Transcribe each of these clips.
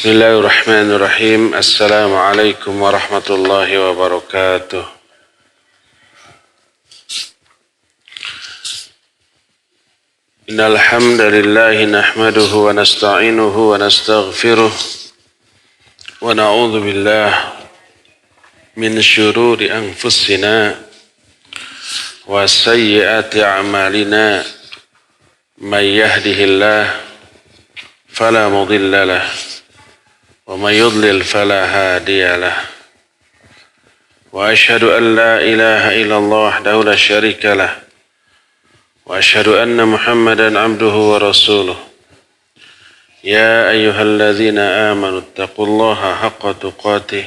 Bismillahirrahmanirrahim. Assalamualaikum warahmatullahi wabarakatuh. Innal hamdalillah nahmaduhu wa nasta'inuhu wa nastaghfiruh wa na'udzu billah min syururi anfusina wa sayyiati a'malina. May yahdihillah fala mudilla lahu ومن يضلل فلا هادي له وأشهد أن لا إله إلا الله وحده لا شريك له وأشهد أن محمدا عبده ورسوله يا أيها الذين آمنوا اتقوا الله حق تقاته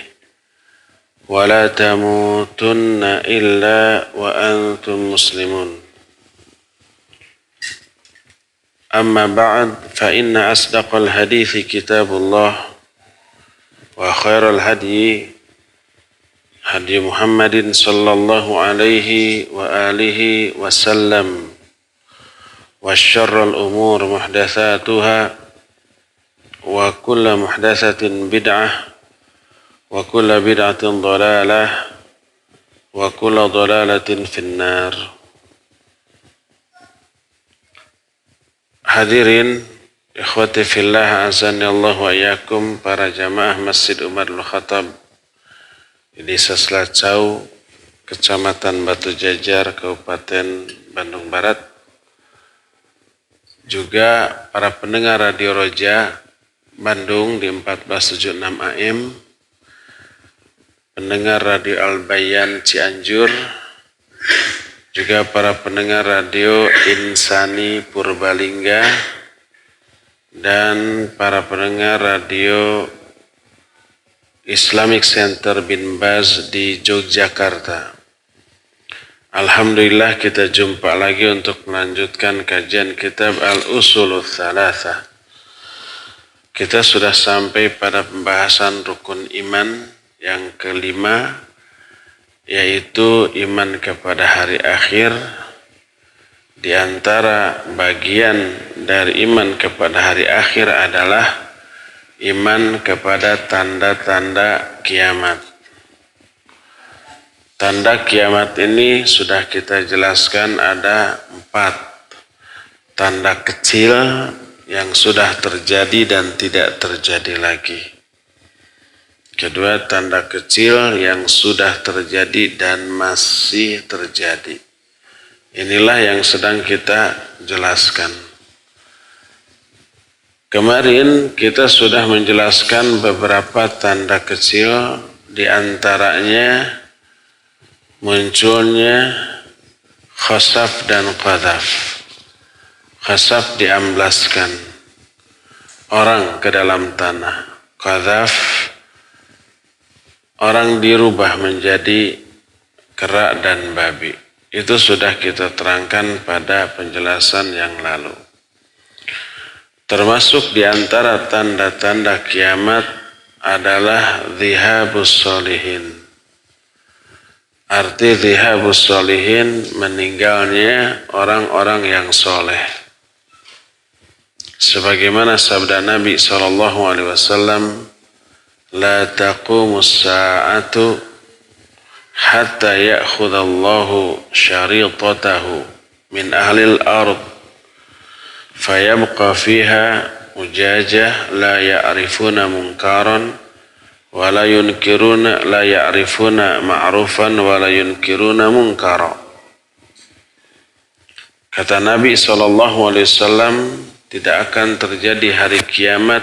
ولا تموتن إلا وأنتم مسلمون أما بعد فإن أصدق الحديث كتاب الله وخير الهدي هدي محمد صلى الله عليه وآله وسلم وشر الأمور محدثاتها وكل محدثة بدعة وكل بدعة ضلالة وكل ضلالة في النار. Hadirin ikhwati fillah, azani Allah wa iyyakum, para jamaah Masjid Umar bin Khattab di Desa Selacau, Kecamatan Batu Jajar, Kabupaten Bandung Barat. Juga para pendengar Radio Roja Bandung di 1476 AM, pendengar Radio Al-Bayan Cianjur, juga para pendengar Radio Insani Purbalingga, dan para pendengar Radio Islamic Center Bin Baz di Yogyakarta. Alhamdulillah kita jumpa lagi untuk melanjutkan kajian kitab Al-Usulul Thalathah. Kita sudah sampai pada pembahasan rukun iman yang kelima, yaitu iman kepada hari akhir. Di antara bagian dari iman kepada hari akhir adalah iman kepada tanda-tanda kiamat. Tanda kiamat ini sudah kita jelaskan ada 4. Tanda kecil yang sudah terjadi dan tidak terjadi lagi. Kedua, tanda kecil yang sudah terjadi dan masih terjadi. Inilah yang sedang kita jelaskan. Kemarin kita sudah menjelaskan beberapa tanda kecil, di antaranya munculnya khasaf dan qadhaf. Khasaf diamblaskan orang ke dalam tanah. Qadhaf, orang dirubah menjadi kera dan babi. Itu sudah kita terangkan pada penjelasan yang lalu. Termasuk di antara tanda-tanda kiamat adalah dhihabus sholihin. Arti dhihabus sholihin, meninggalnya orang-orang yang soleh. Sebagaimana sabda Nabi SAW, la taqumus sa'atu hatta ya'khudallahu syarítatahu min ahlil ard fayabqa fiha ujajah la ya'rifuna munkaran wa la yunkiruna, la ya'rifuna ma'rufan wa la yunkiruna munkara. Kata Nabi SAW, tidak akan terjadi hari kiamat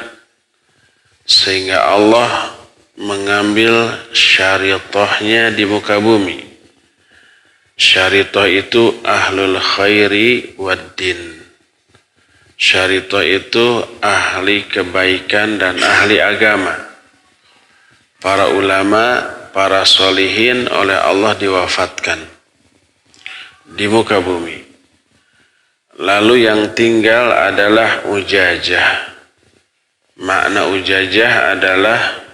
sehingga Allah mengambil syariatahnya di muka bumi. Syariatah itu ahlul khairi waddin. Syariatah itu ahli kebaikan dan ahli agama. Para ulama, para solihin oleh Allah diwafatkan di muka bumi. Lalu yang tinggal adalah ujajah. Makna ujajah adalah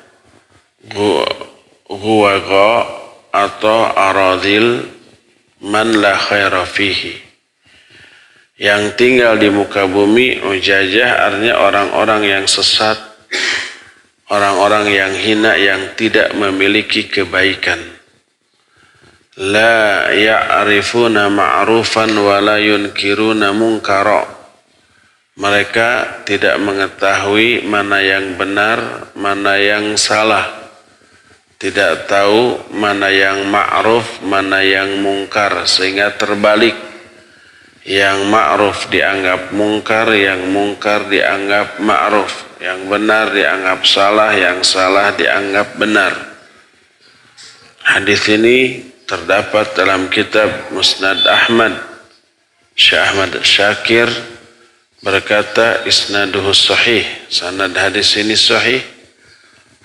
huwaqa atau aradil man la khaira fihi. Yang tinggal di muka bumi, ujajah artinya orang-orang yang sesat, orang-orang yang hina yang tidak memiliki kebaikan. La ya'rifuna ma'rufan wa la yunkiruna munkara. Mereka tidak mengetahui mana yang benar, mana yang salah. Tidak tahu mana yang ma'ruf, mana yang mungkar, sehingga terbalik. Yang ma'ruf dianggap mungkar, yang mungkar dianggap ma'ruf, yang benar dianggap salah, yang salah dianggap benar. Hadis ini terdapat dalam kitab Musnad Ahmad. Syekh Ahmad Syakir berkata isnaduhu sahih, sanad hadis ini sahih.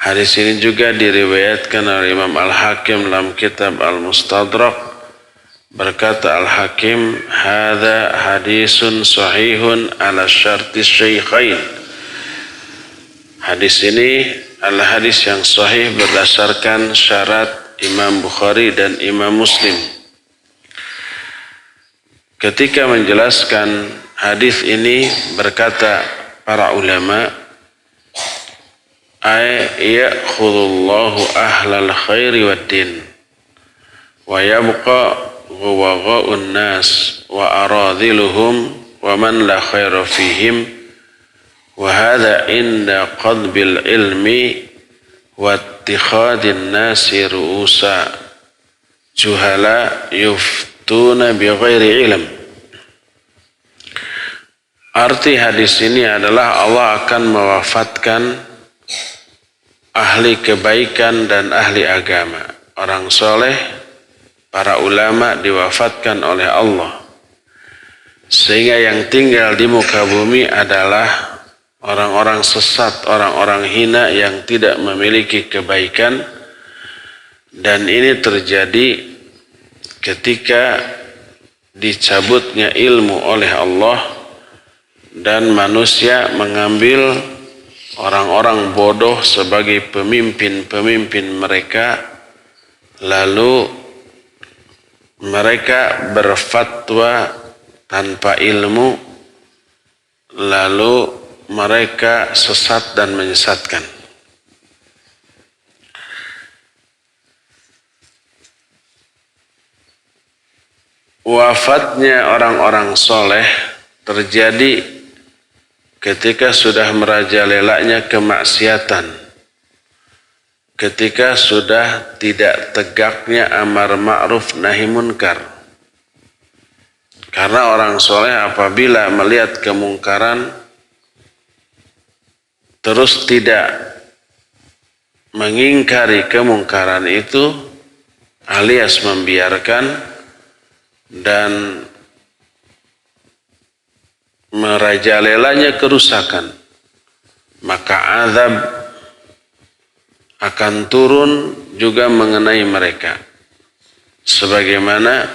Hadis ini juga diriwayatkan oleh Imam Al-Hakim dalam kitab Al-Mustadrak. Berkata Al-Hakim, hadza hadisun sahihun ala syartis syaikhain. Hadis ini adalah hadis yang sahih berdasarkan syarat Imam Bukhari dan Imam Muslim. Ketika menjelaskan hadis ini berkata para ulama, ya'khudullahu ahlal khairi wad din wa yabqa ghuwaghaun nas wa aradhiluhum wa man la khaira fihim wa hadha inda qadbil ilmi wa ittikhadin nasi ru'usa juhala yuftuna bighairi ilm. Arti hadis ini adalah Allah akan mewafatkan ahli kebaikan dan ahli agama. Orang soleh, para ulama diwafatkan oleh Allah. Sehingga yang tinggal di muka bumi adalah orang-orang sesat, orang-orang hina yang tidak memiliki kebaikan. Dan ini terjadi ketika dicabutnya ilmu oleh Allah dan manusia mengambil orang-orang bodoh sebagai pemimpin-pemimpin mereka, lalu mereka berfatwa tanpa ilmu, lalu mereka sesat dan menyesatkan. Wafatnya orang-orang soleh terjadi ketika sudah merajalelanya kemaksiatan, ketika sudah tidak tegaknya amar ma'ruf nahi munkar. Karena orang soleh apabila melihat kemungkaran terus tidak mengingkari kemungkaran itu alias membiarkan dan merajalelanya kerusakan, maka azab akan turun juga mengenai mereka. Sebagaimana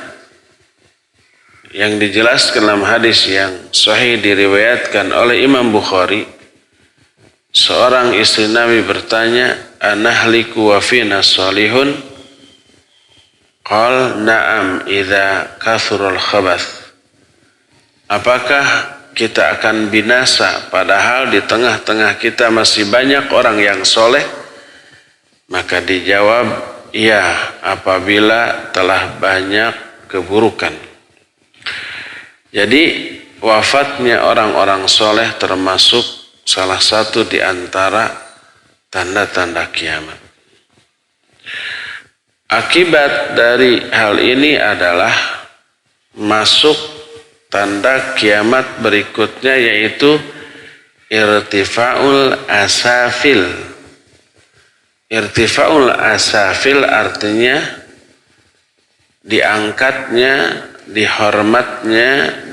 yang dijelaskan dalam hadis yang sahih diriwayatkan oleh Imam Bukhari, seorang istri Nabi bertanya, anahliku wa fina salihun? Qal na'am idza kathurul khabath. Apakah kita akan binasa padahal di tengah-tengah kita masih banyak orang yang soleh? Maka dijawab, ya, apabila telah banyak keburukan. Jadi wafatnya orang-orang soleh termasuk salah satu di antara tanda-tanda kiamat. Akibat dari hal ini adalah masuk tanda kiamat berikutnya, yaitu irtifa'ul asafil. Irtifa'ul asafil artinya diangkatnya, dihormatnya,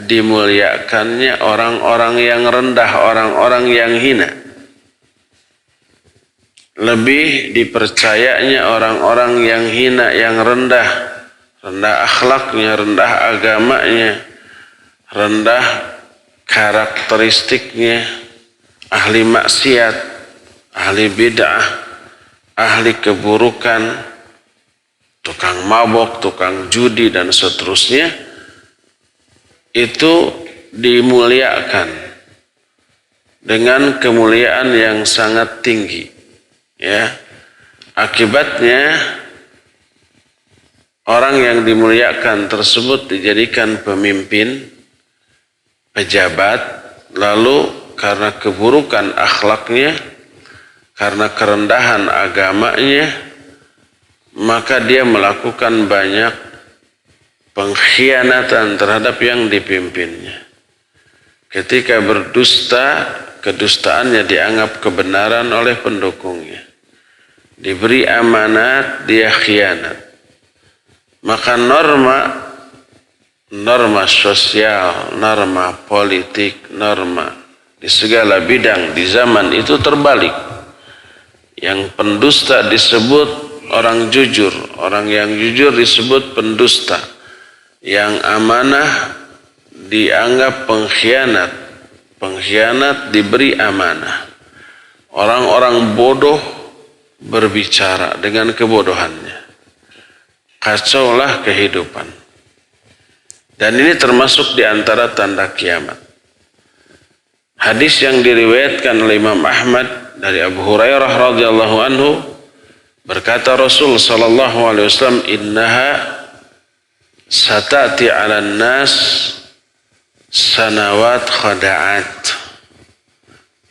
dimuliakannya orang-orang yang rendah, orang-orang yang hina. Lebih dipercayanya orang-orang yang hina, yang rendah, rendah akhlaknya, rendah agamanya, rendah karakteristiknya, ahli maksiat, ahli bid'ah, ahli keburukan, tukang mabok, tukang judi, dan seterusnya, itu dimuliakan dengan kemuliaan yang sangat tinggi. Ya, akibatnya orang yang dimuliakan tersebut dijadikan pemimpin, pejabat, lalu karena keburukan akhlaknya, karena kerendahan agamanya, maka dia melakukan banyak pengkhianatan terhadap yang dipimpinnya. Ketika berdusta, kedustaannya dianggap kebenaran oleh pendukungnya. Diberi amanat, dia khianat. Maka norma sosial, norma politik, norma di segala bidang di zaman itu terbalik. Yang pendusta disebut orang jujur, orang yang jujur disebut pendusta, yang amanah dianggap pengkhianat, pengkhianat diberi amanah. Orang-orang bodoh berbicara dengan kebodohannya. Kacaulah kehidupan. Dan ini termasuk di antara tanda kiamat. Hadis yang diriwayatkan oleh Imam Ahmad dari Abu Hurairah radhiyallahu anhu, berkata Rasul sallallahu alaihi wasallam, "Innaha satati 'alan nas sanawat khada'at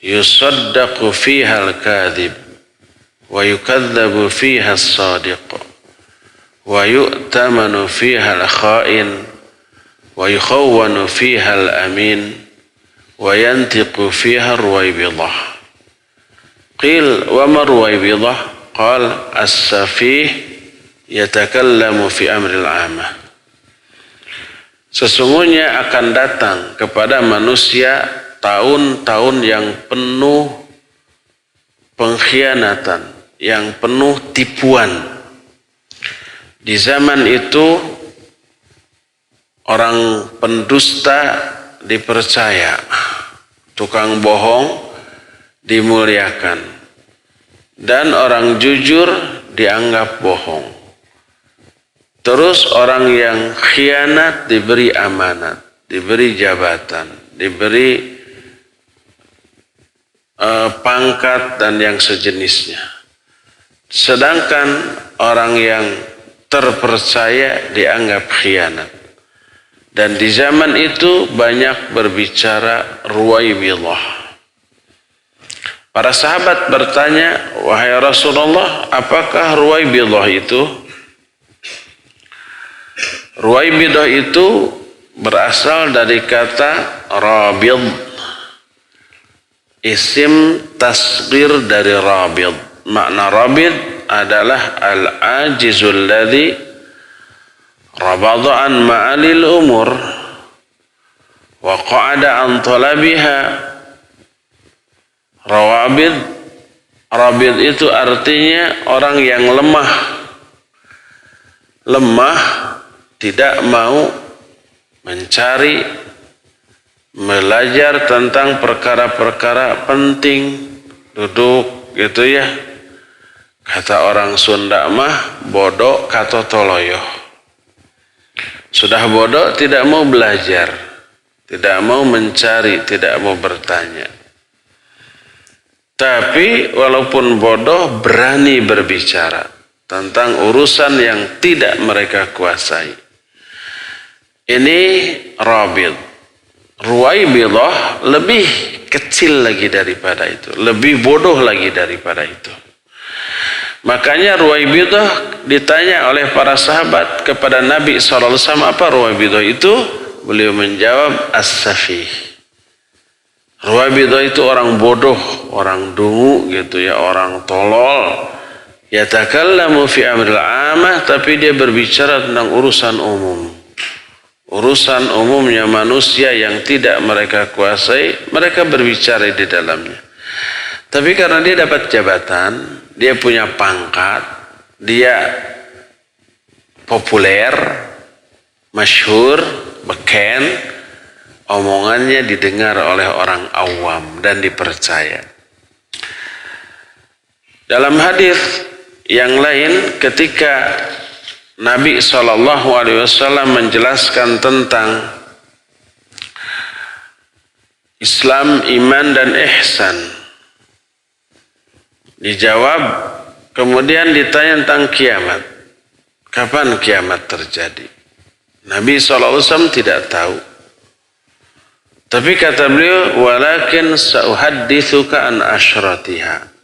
yusaddaqu fiha al-kadhib wa yukadzabu fiha as-sadiq wa yu'tamanu fiha al-kha'in wa yukhawwanu fiha al-amin wa yantiqu fiha ar-ruwaybidah." Qil wa ma ruwaybidah? Qal as-safih yatakallamu fi amri al-'amah. Sesungguhnya akan datang kepada manusia tahun-tahun yang penuh pengkhianatan, yang penuh tipuan. Di zaman itu orang pendusta dipercaya, tukang bohong dimuliakan, dan orang jujur dianggap bohong. Terus orang yang khianat diberi amanat, diberi jabatan, diberi pangkat dan yang sejenisnya. Sedangkan orang yang terpercaya dianggap khianat. Dan di zaman itu banyak berbicara ruwaybidah. Para sahabat bertanya, "Wahai Rasulullah, apakah ruwaybidah itu?" Ruwaybidah itu berasal dari kata rabid, isim tasghir dari rabid. Makna rabid adalah al-ajizul ladzi rabada an ma'alil umur wa qa'ada an talabiha. Rabid itu artinya orang yang lemah, tidak mau mencari, belajar tentang perkara-perkara penting, duduk gitu ya. Kata orang Sunda mah bodoh kato toloyo. Sudah bodoh tidak mau belajar, tidak mau mencari, tidak mau bertanya. Tapi walaupun bodoh berani berbicara tentang urusan yang tidak mereka kuasai. Ini rabid. Ruwaybidah lebih kecil lagi daripada itu, lebih bodoh lagi daripada itu. Makanya ruwaybidah ditanya oleh para sahabat kepada Nabi SAW, apa ruwaybidah itu? Beliau menjawab, as-safih. Ruwaybidah itu orang bodoh, orang dungu gitu ya, orang tolol. Yatakallamu fi amril 'amah, tapi dia berbicara tentang urusan umum. Urusan umumnya manusia yang tidak mereka kuasai, mereka berbicara di dalamnya. Tapi karena dia dapat jabatan, dia punya pangkat, dia populer, masyhur, beken, omongannya didengar oleh orang awam dan dipercaya. Dalam hadis yang lain, ketika Nabi SAW menjelaskan tentang Islam, iman, dan ihsan, Dijawab, kemudian ditanya tentang kiamat. Kapan kiamat terjadi? Nabi SAW tidak tahu. Tapi kata beliau, walakin sa'uhaddithuka an asyratiha.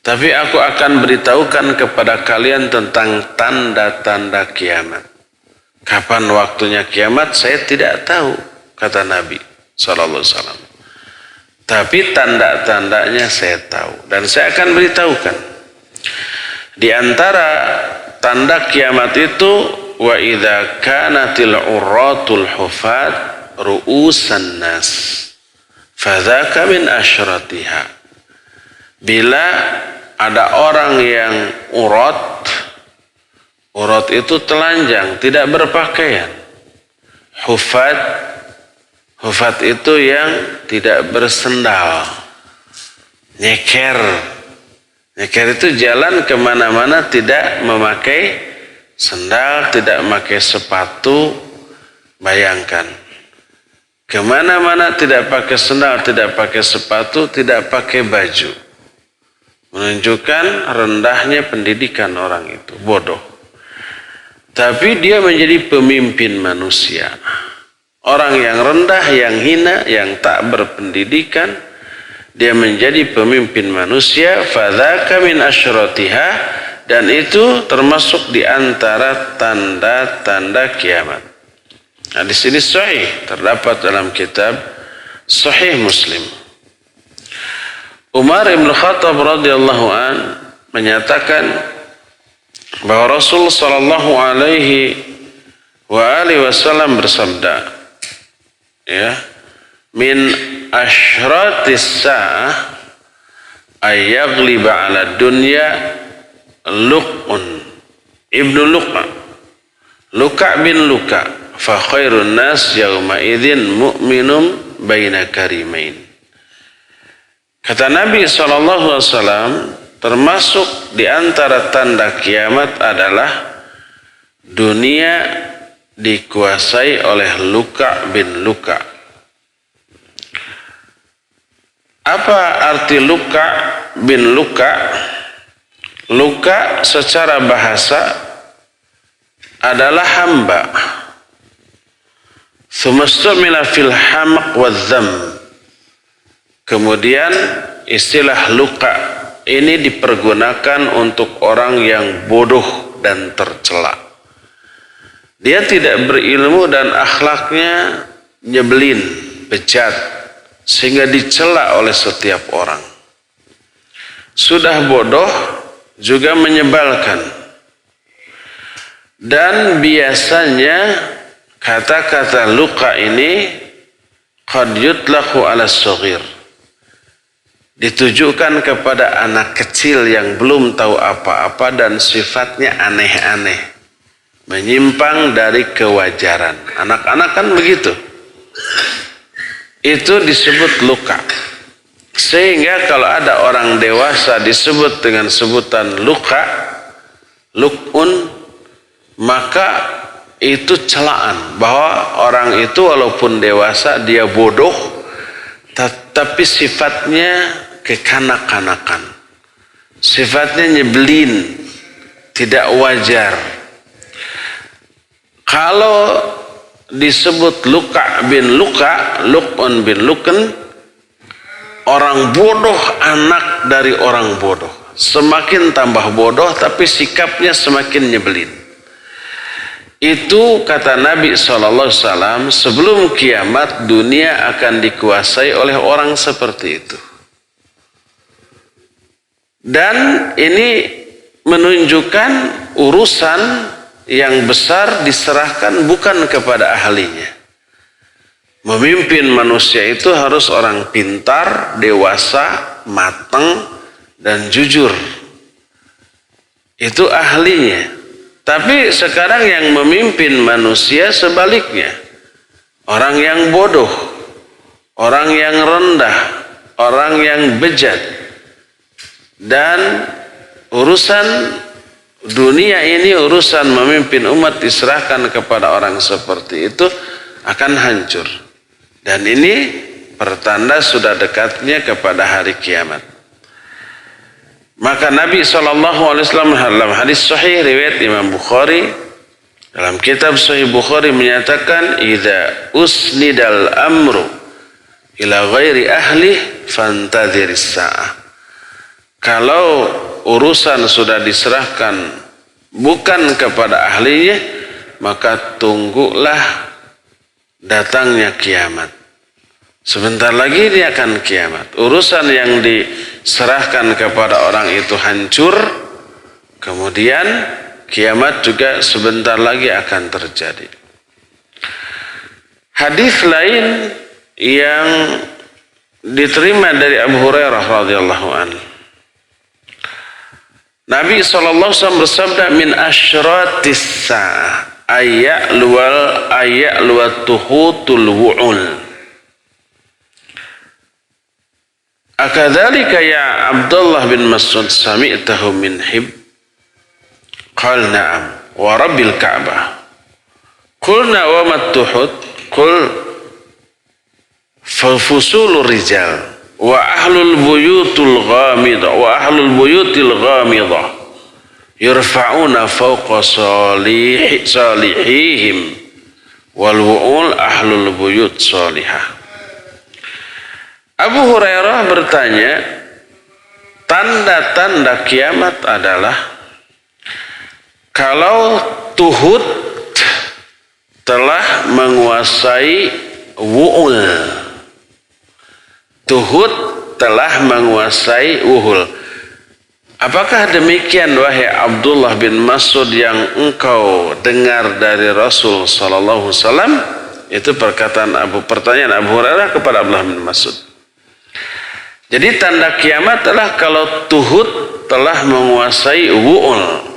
Tapi aku akan beritahukan kepada kalian tentang tanda-tanda kiamat. Kapan waktunya kiamat saya tidak tahu, kata Nabi SAW. Tapi tanda-tandanya saya tahu dan saya akan beritahukan. Di antara tanda kiamat itu, wa idza kanatil urratul hufat ru'usan nas fadzaka min asyratiha. Bila ada orang yang urat itu telanjang, tidak berpakaian. Hufat itu yang tidak bersendal. Nyeker itu jalan kemana-mana tidak memakai sendal, tidak memakai sepatu. Bayangkan, kemana-mana tidak pakai sendal, tidak pakai sepatu, tidak pakai baju. Menunjukkan rendahnya pendidikan orang itu, bodoh. Tapi dia menjadi pemimpin manusia. Orang yang rendah, yang hina, yang tak berpendidikan, dia menjadi pemimpin manusia. Fadzaka min asyratiha, dan itu termasuk di antara tanda-tanda kiamat. Hadis ini sahih, terdapat dalam kitab Sahih Muslim. Umar bin Khattab radhiyallahu an menyatakan bahwa Rasul sallallahu alaihi wasallam bersabda, ya, min asyratis sa'ah ay yaghliba 'ala dunya Luq'un ibnu Luka bin Luka fa khairun nas yauma idzin mu'minum baina karimain. Kata Nabi SAW, termasuk di antara tanda kiamat adalah dunia dikuasai oleh Luka bin Luka. Apa arti Luka bin Luka? Luka secara bahasa adalah hamba. Sumastumila fil hamaq wa dzam. Kemudian istilah luka ini dipergunakan untuk orang yang bodoh dan tercela. Dia tidak berilmu dan akhlaknya nyebelin, bejat, sehingga dicela oleh setiap orang. Sudah bodoh juga menyebalkan. Dan biasanya kata-kata luka ini qad yutlaqu ala shaghir, ditujukan kepada anak kecil yang belum tahu apa-apa dan sifatnya aneh-aneh, menyimpang dari kewajaran. Anak-anak kan begitu. Itu disebut luka. Sehingga kalau ada orang dewasa disebut dengan sebutan luka, luk'un, maka itu celaan bahwa orang itu walaupun dewasa dia bodoh, tapi sifatnya kekanak-kanakan, sifatnya nyebelin, tidak wajar. Kalau disebut Luka bin Luka, Luq'un bin Luq'un, orang bodoh anak dari orang bodoh, semakin tambah bodoh tapi sikapnya semakin nyebelin. Itu kata Nabi SAW, sebelum kiamat dunia akan dikuasai oleh orang seperti itu. Dan ini menunjukkan urusan yang besar diserahkan bukan kepada ahlinya. Memimpin manusia itu harus orang pintar, dewasa, matang, dan jujur. Itu ahlinya. Tapi sekarang yang memimpin manusia sebaliknya. Orang yang bodoh, orang yang rendah, orang yang bejat. Dan urusan dunia ini, urusan memimpin umat diserahkan kepada orang seperti itu akan hancur. Dan ini pertanda sudah dekatnya kepada hari kiamat. Maka Nabi SAW dalam hadis sahih riwayat Imam Bukhari, dalam kitab Sahih Bukhari menyatakan, idza usnidal amru ila ghairi ahli fantadhiris sa'ah. Kalau urusan sudah diserahkan bukan kepada ahlinya, maka tunggulah datangnya kiamat. Sebentar lagi dia akan kiamat. Urusan yang diserahkan kepada orang itu hancur, kemudian kiamat juga sebentar lagi akan terjadi. Hadis lain yang diterima dari Abu Hurairah radhiyallahu anhu, Nabi SAW bersabda, min asyratis sa'ah aya'luwat tuhutul wu'ul. Akadzalika ya Abdullah bin Mas'ud sami'tahu min hib? Qal na'am wa rabbil Ka'bah. Qulna wa mat tuhut? Qul fusulur rijal wa ahlul buyutul ghamidah wa ahlul buyutil ghamidah yurfa'una fawqa salihihim wal wu'ul ahlul buyut salihah. Abu Hurairah bertanya, tanda-tanda kiamat adalah kalau tuhut telah menguasai wu'ul. Tuhut telah menguasai wu'ul. Apakah demikian wahai Abdullah bin Mas'ud yang engkau dengar dari Rasul sallallahu alaihi wasallam? Itu pertanyaan Abu Hurairah kepada Abdullah bin Mas'ud. Jadi tanda kiamat adalah kalau tuhut telah menguasai wu'ul.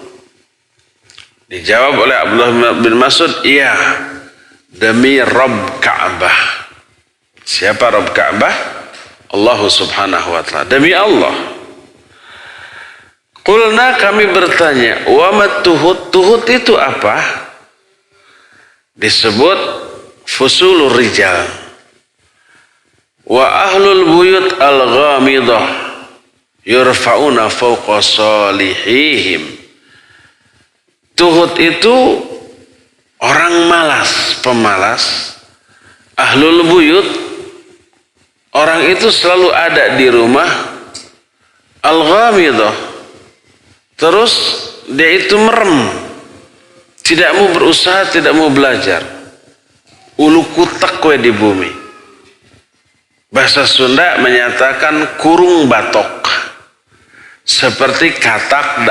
Dijawab oleh Abdullah bin Mas'ud, iya, demi Rabb Ka'bah. Siapa Rabb Ka'bah? Allah subhanahu wa ta'ala. Demi Allah. Qulna, kami bertanya, wa mat tuhut? Tuhut itu apa? Disebut fusulur rijal. Wa ahlul buyut al-ghamidah yurfa'una fawqa salihihim. Tuhut itu orang malas, pemalas. Ahlul buyut, orang itu selalu ada di rumah. Al-ghamidah, terus dia itu merem, tidak mau berusaha, tidak mau belajar. Ulu kutek we di bumi. Bahasa Sunda menyatakan kurung batok, seperti katak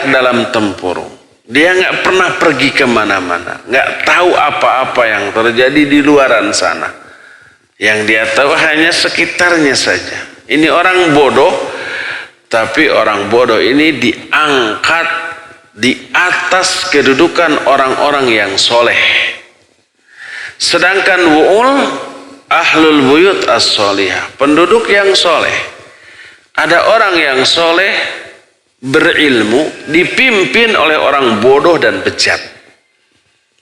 dalam tempurung. Dia nggak pernah pergi kemana-mana, nggak tahu apa-apa yang terjadi di luaran sana. Yang dia tahu hanya sekitarnya saja. Ini orang bodoh, tapi orang bodoh ini diangkat di atas kedudukan orang-orang yang soleh. Sedangkan wu'ul ahlul buyut as-solihah, penduduk yang soleh. Ada orang yang soleh berilmu dipimpin oleh orang bodoh dan bejat.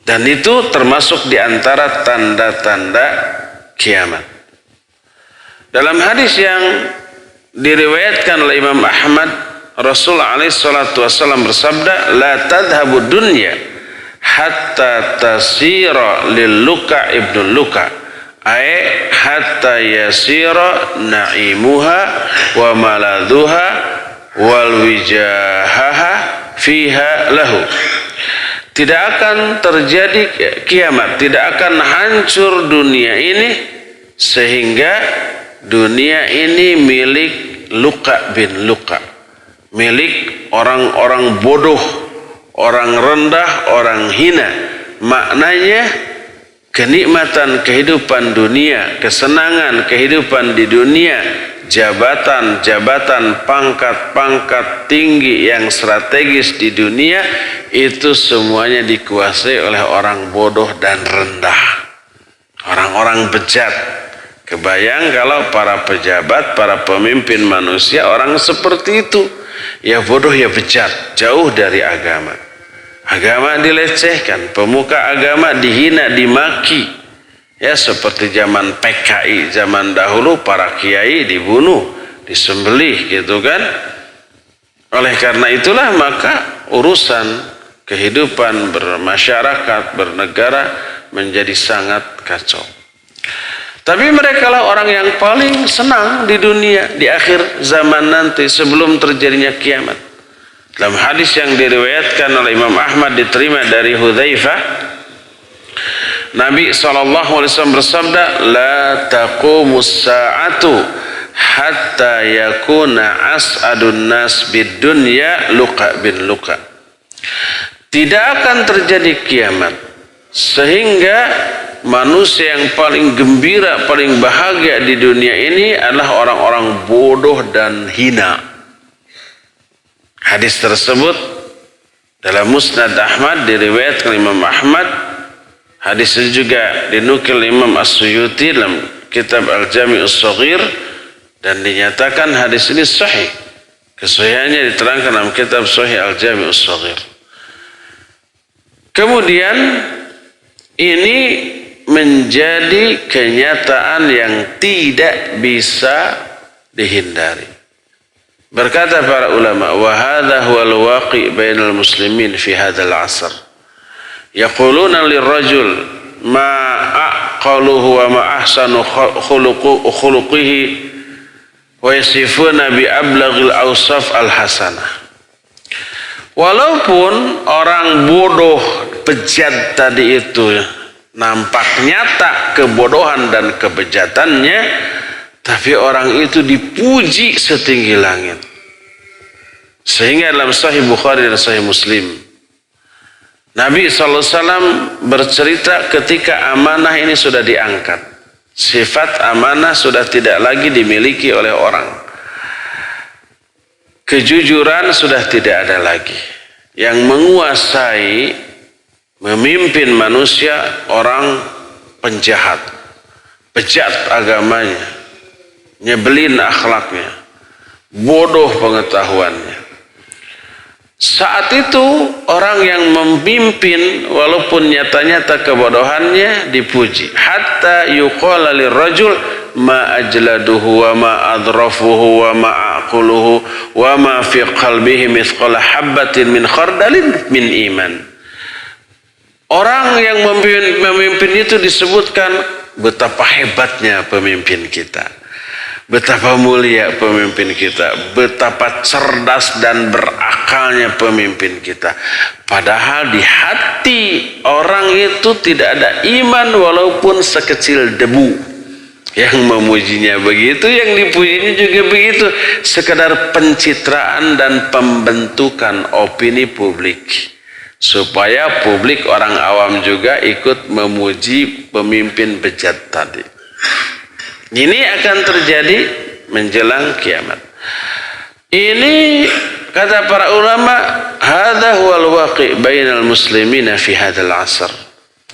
Dan itu termasuk di antara tanda-tanda kiamat. Dalam hadis yang diriwayatkan oleh Imam Ahmad, Rasul alaihissalatu wassalam bersabda, la tadhabu dunya hatta tasira lil luka ibnu luka, ay hatta yasira na'imuha wa maladuha wal wijahaha fiha lahu. Tidak akan terjadi kiamat, tidak akan hancur dunia ini sehingga dunia ini milik Luka bin Luka, milik orang-orang bodoh, orang rendah, orang hina. Maknanya kenikmatan kehidupan dunia, kesenangan kehidupan di dunia, jabatan-jabatan, pangkat-pangkat tinggi yang strategis di dunia, itu semuanya dikuasai oleh orang bodoh dan rendah, orang-orang bejat. Kebayang kalau para pejabat, para pemimpin manusia orang seperti itu, ya bodoh ya bejat, jauh dari agama. Agama dilecehkan, pemuka agama dihina, dimaki. Ya seperti zaman PKI, zaman dahulu para kiai dibunuh disembelih gitu kan. Oleh karena itulah maka urusan kehidupan bermasyarakat, bernegara menjadi sangat kacau. Tapi mereka lah orang yang paling senang di dunia di akhir zaman nanti sebelum terjadinya kiamat. Dalam hadis yang diriwayatkan oleh Imam Ahmad diterima dari Hudzaifah, Nabi SAW bersabda, "La taqumus sa'atu hatta yakuna as'adun nas bid dunya luqa bin luqa." Tidak akan terjadi kiamat sehingga manusia yang paling gembira, paling bahagia di dunia ini adalah orang-orang bodoh dan hina. Hadis tersebut dalam Musnad Ahmad diriwayatkan Imam Ahmad. Hadis ini juga dinukil Imam As-Suyuti dalam kitab Al-Jami' As-Saghir dan dinyatakan hadis ini sahih. Kesahihannya diterangkan dalam kitab Sahih Al-Jami' As-Saghir. Kemudian ini menjadi kenyataan yang tidak bisa dihindari. Berkata para ulama, wa hadha huwal waqi' bainal muslimin fi hadzal 'asr. Yaquluna lirrajul ma aqaluhu wa ma ahsanu khuluqihi wa yasifuna bi ablaghil awsaf al-hasanah. Walaupun orang bodoh bejat tadi itu nampak nyata kebodohan dan kebejatannya, tapi orang itu dipuji setinggi langit. Sehingga dalam Sahih Bukhari dan Sahih Muslim, Nabi SAW bercerita ketika amanah ini sudah diangkat. Sifat amanah sudah tidak lagi dimiliki oleh orang. Kejujuran sudah tidak ada lagi. Yang menguasai, memimpin manusia orang penjahat. Bejat agamanya. Nyebelin akhlaknya. Bodoh pengetahuannya. Saat itu orang yang memimpin walaupun nyata-nyata kebodohannya dipuji. Hatta yuqala lirrajul ma ajladuhu wa ma adrafuhu wa ma aquluhu wa ma fi qalbihi mithqala habbatin min khardalin min iman. Orang yang memimpin itu disebutkan betapa hebatnya pemimpin kita. Betapa mulia pemimpin kita, betapa cerdas dan berakalnya pemimpin kita. Padahal di hati orang itu tidak ada iman walaupun sekecil debu. Yang memujinya begitu, yang dipujinya juga begitu. Sekedar pencitraan dan pembentukan opini publik. Supaya publik orang awam juga ikut memuji pemimpin bejat tadi. Ini akan terjadi menjelang kiamat. Ini kata para ulama, hadza huwal waqi' bainal muslimina fi hadzal 'asr.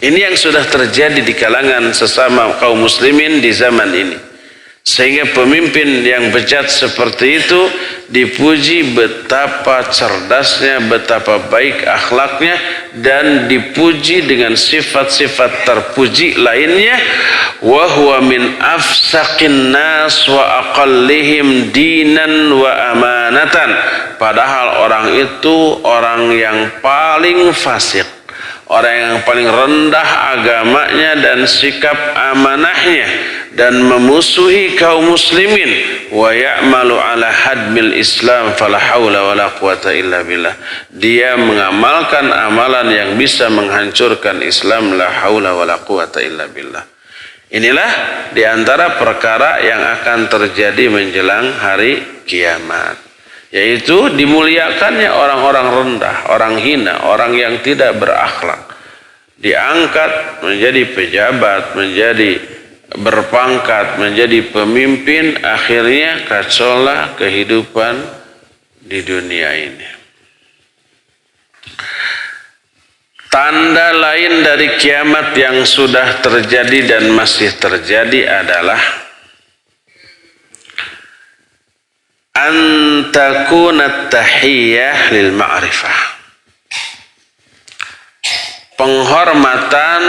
Ini yang sudah terjadi di kalangan sesama kaum muslimin di zaman ini. Sehingga pemimpin yang bejat seperti itu dipuji betapa cerdasnya, betapa baik akhlaknya, dan dipuji dengan sifat-sifat terpuji lainnya. Wa huwa min afsaqin nas wa aqallihim dinan wa amanatan. Padahal orang itu orang yang paling fasik, orang yang paling rendah agamanya dan sikap amanahnya, dan memusuhi kaum muslimin. Wa ya'malu ala hadmil Islam fala haula wala quwata illa billah. Dia mengamalkan amalan yang bisa menghancurkan Islam, la haula wala quwata illa billah. Inilah diantara perkara yang akan terjadi menjelang hari kiamat, yaitu dimuliakannya orang-orang rendah, orang hina, orang yang tidak berakhlak, diangkat menjadi pejabat, menjadi berpangkat, menjadi pemimpin. Akhirnya kacaulah kehidupan di dunia ini. Tanda lain dari kiamat yang sudah terjadi dan masih terjadi adalah antakunat tahiyyah lil ma'rifah. Penghormatan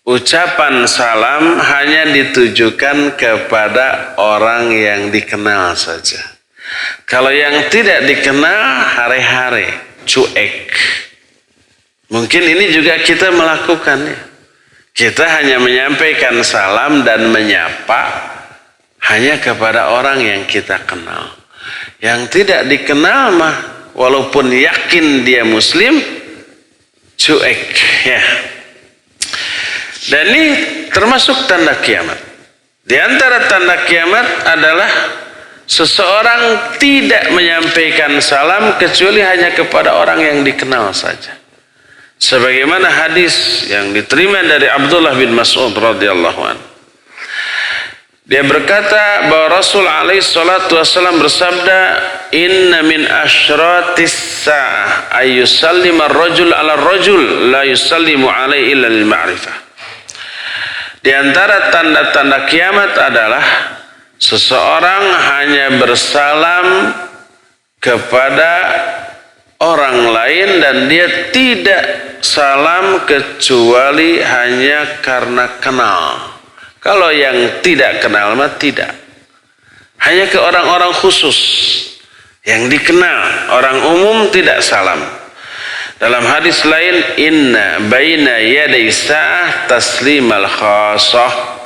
ucapan salam hanya ditujukan kepada orang yang dikenal saja. Kalau yang tidak dikenal, hare-hare, cuek. Mungkin ini juga kita melakukannya. Kita hanya menyampaikan salam dan menyapa hanya kepada orang yang kita kenal. Yang tidak dikenal mah, walaupun yakin dia muslim, cuek. Ya. Dan ini termasuk tanda kiamat. Di antara tanda kiamat adalah seseorang tidak menyampaikan salam kecuali hanya kepada orang yang dikenal saja. Sebagaimana hadis yang diterima dari Abdullah bin Mas'ud radhiyallahu anhu. Dia berkata bahwa Rasul alaihi salatu wasallam bersabda, "Inna min asyratis sa'ah ay yusallima ar-rajul 'ala ar-rajul la yusallimu alaihi illa lil ma'rifah." Di antara tanda-tanda kiamat adalah seseorang hanya bersalam kepada orang lain dan dia tidak salam kecuali hanya karena kenal. Kalau yang tidak kenal mah tidak. Hanya ke orang-orang khusus yang dikenal. Orang umum tidak salam. Dalam hadis lain, inna baina yaday sa'ah taslimal khasah.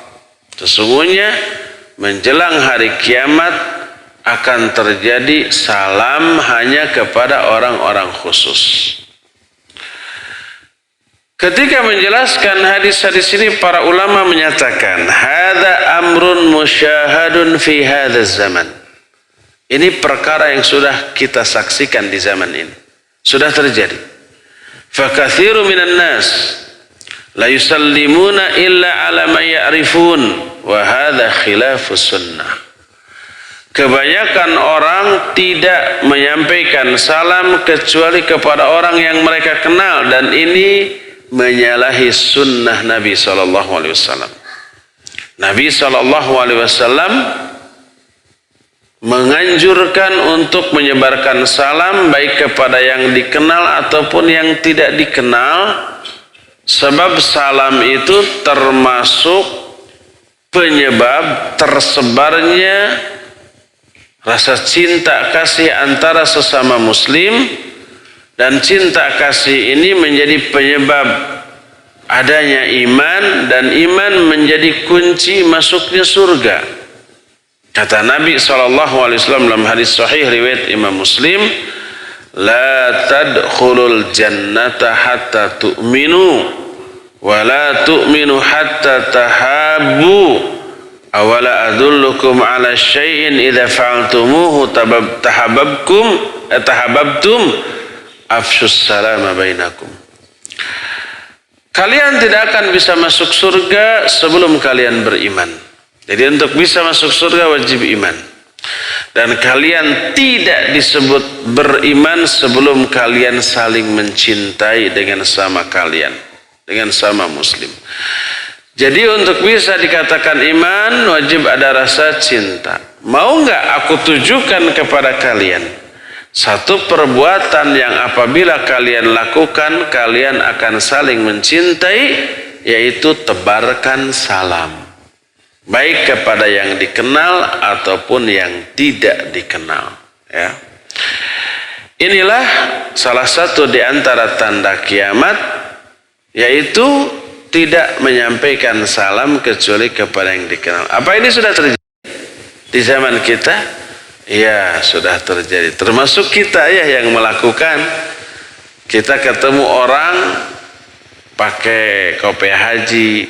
Sesungguhnya menjelang hari kiamat akan terjadi salam hanya kepada orang-orang khusus. Ketika menjelaskan hadis-hadis ini, para ulama menyatakan, hadza amrun musyahadun fi hadzal zaman. Ini perkara yang sudah kita saksikan di zaman ini. Sudah terjadi. Fa katsiru minan nas la yusallimuna illa ala man ya'rifun wa hadza khilafus sunnah. Kebanyakan orang tidak menyampaikan salam kecuali kepada orang yang mereka kenal, dan ini menyalahi sunnah Nabi SAW. Nabi SAW menganjurkan untuk menyebarkan salam baik kepada yang dikenal ataupun yang tidak dikenal, sebab salam itu termasuk penyebab tersebarnya rasa cinta kasih antara sesama muslim. Dan cinta kasih ini menjadi penyebab adanya iman, dan iman menjadi kunci masuknya surga. Kata Nabi SAW dalam hadis sahih riwayat Imam Muslim, la tadkhulul jannata hatta tu'minu wa la tu'minu hatta tahabbu awala adullukum ala syai'in idza fa'altumuhu tahabbtum afshus salama bainakum. Kalian tidak akan bisa masuk surga sebelum kalian beriman. Jadi untuk bisa masuk surga wajib iman. Dan kalian tidak disebut beriman sebelum kalian saling mencintai dengan sama kalian, dengan sama muslim. Jadi untuk bisa dikatakan iman wajib ada rasa cinta. Mau nggak aku tujukan kepada kalian satu perbuatan yang apabila kalian lakukan, kalian akan saling mencintai, yaitu tebarkan salam. Baik kepada yang dikenal ataupun yang tidak dikenal. Ya. Inilah salah satu di antara tanda kiamat, yaitu tidak menyampaikan salam kecuali kepada yang dikenal. Apa ini sudah terjadi di zaman kita? Ya, sudah terjadi. Termasuk kita ya yang melakukan. Kita ketemu orang pakai kopiah haji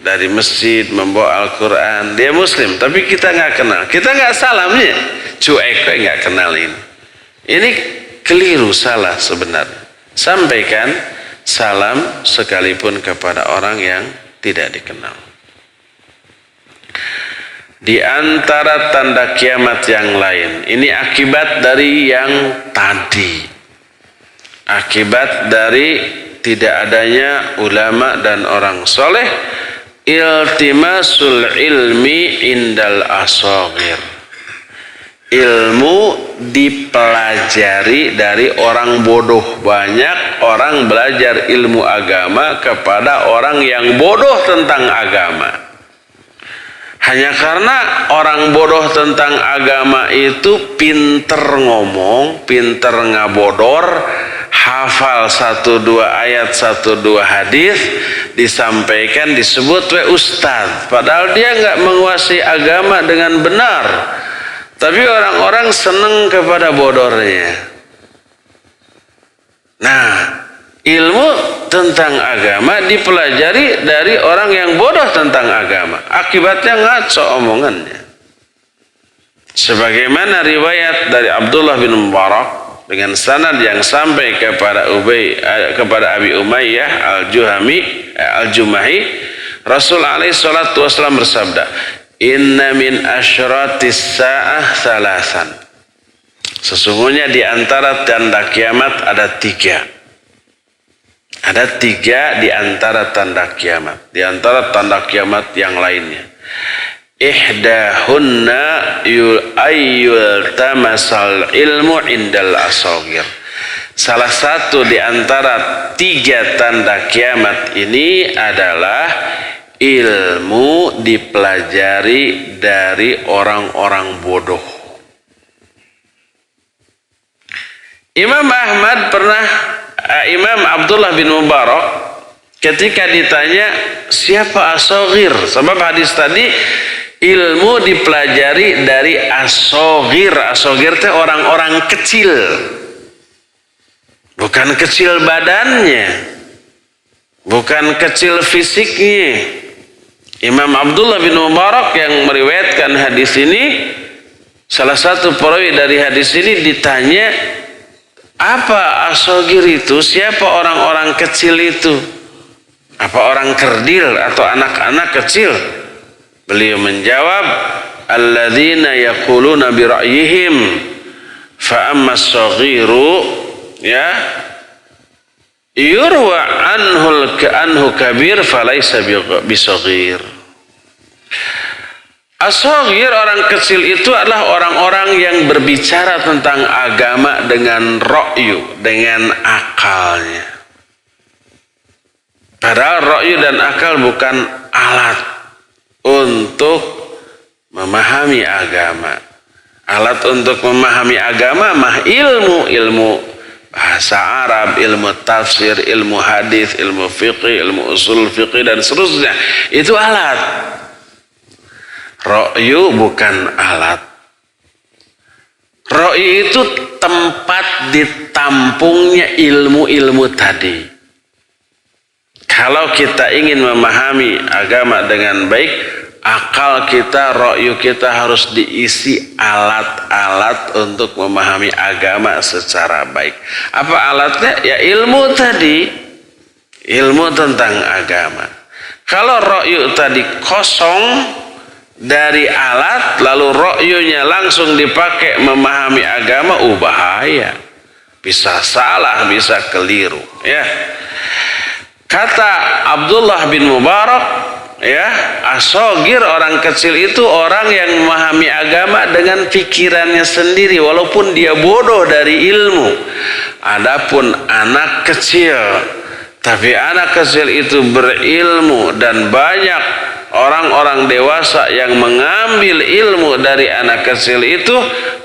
dari masjid membawa Al-Quran. Dia muslim, tapi kita nggak kenal. Kita nggak salamnya. Cuek, nggak kenal ini. Ini keliru, salah sebenarnya. Sampaikan salam sekalipun kepada orang yang tidak dikenal. Di antara tanda kiamat yang lain, ini akibat dari yang tadi. Akibat dari tidak adanya ulama dan orang soleh, iltimasul ilmi indal asagir. ilmu dipelajari dari orang bodoh. Banyak orang belajar ilmu agama kepada orang yang bodoh tentang agama. Hanya karena orang bodoh tentang agama itu pinter ngomong, pinter ngabodor, hafal 1-2 ayat, 1-2 hadis, disampaikan disebut ustadz. Padahal dia nggak menguasai agama dengan benar. Tapi orang-orang senang kepada bodornya. Nah, ilmu tentang agama dipelajari dari orang yang bodoh tentang agama. Akibatnya ngaco omongannya. Sebagaimana riwayat dari Abdullah bin Mubarak dengan sanad yang sampai kepada Abi Umayyah al-Jumahi, Rasul alaihi salatu wasallam bersabda, "Inna min asyratis sa'ah salasan." Sesungguhnya di antara tanda kiamat ada 3. Ada 3 di antara tanda kiamat. Di antara tanda kiamat yang lainnya. Ihdahunna ayyul tamasal ilmu indal asagir. Salah satu di antara 3 tanda kiamat ini adalah ilmu dipelajari dari orang-orang bodoh. Imam Abdullah bin Mubarak ketika ditanya siapa as-saghir, sebab hadis tadi ilmu dipelajari dari as-saghir. As-saghir itu orang-orang kecil, bukan kecil badannya, bukan kecil fisiknya. Imam Abdullah bin Mubarak yang meriwayatkan hadis ini, salah satu perawi dari hadis ini ditanya, apa as-saghir itu? Siapa orang-orang kecil itu? Apa orang kerdil atau anak-anak kecil? Beliau menjawab, alladzina yaquluna bi ra'yihim fa amma as-saghiru ya yurwa anhu kabir falaysa bisaghir. As-saghir, orang kecil itu adalah orang-orang yang berbicara tentang agama dengan ra'yu, dengan akalnya. Padahal ra'yu dan akal bukan alat untuk memahami agama. Alat untuk memahami agama mah ilmu bahasa Arab, ilmu tafsir, ilmu hadis, ilmu fiqih, ilmu usul fiqih dan seterusnya. Itu alat. Ra'yu bukan alat. Ra'yu itu tempat ditampungnya ilmu-ilmu tadi. Kalau kita ingin memahami agama dengan baik, akal kita, ra'yu kita harus diisi alat-alat untuk memahami agama secara baik. Apa alatnya? Ya ilmu tadi. Ilmu tentang agama. Kalau ra'yu tadi kosong dari alat, lalu ra'yunya langsung dipakai memahami agama, bahaya. Bisa salah, bisa keliru. Ya. Kata Abdullah bin Mubarak, ya, as-saghir, orang kecil itu orang yang memahami agama dengan pikirannya sendiri, walaupun dia bodoh dari ilmu. Adapun anak kecil, tapi anak kecil itu berilmu dan banyak orang-orang dewasa yang mengambil ilmu dari anak kecil itu,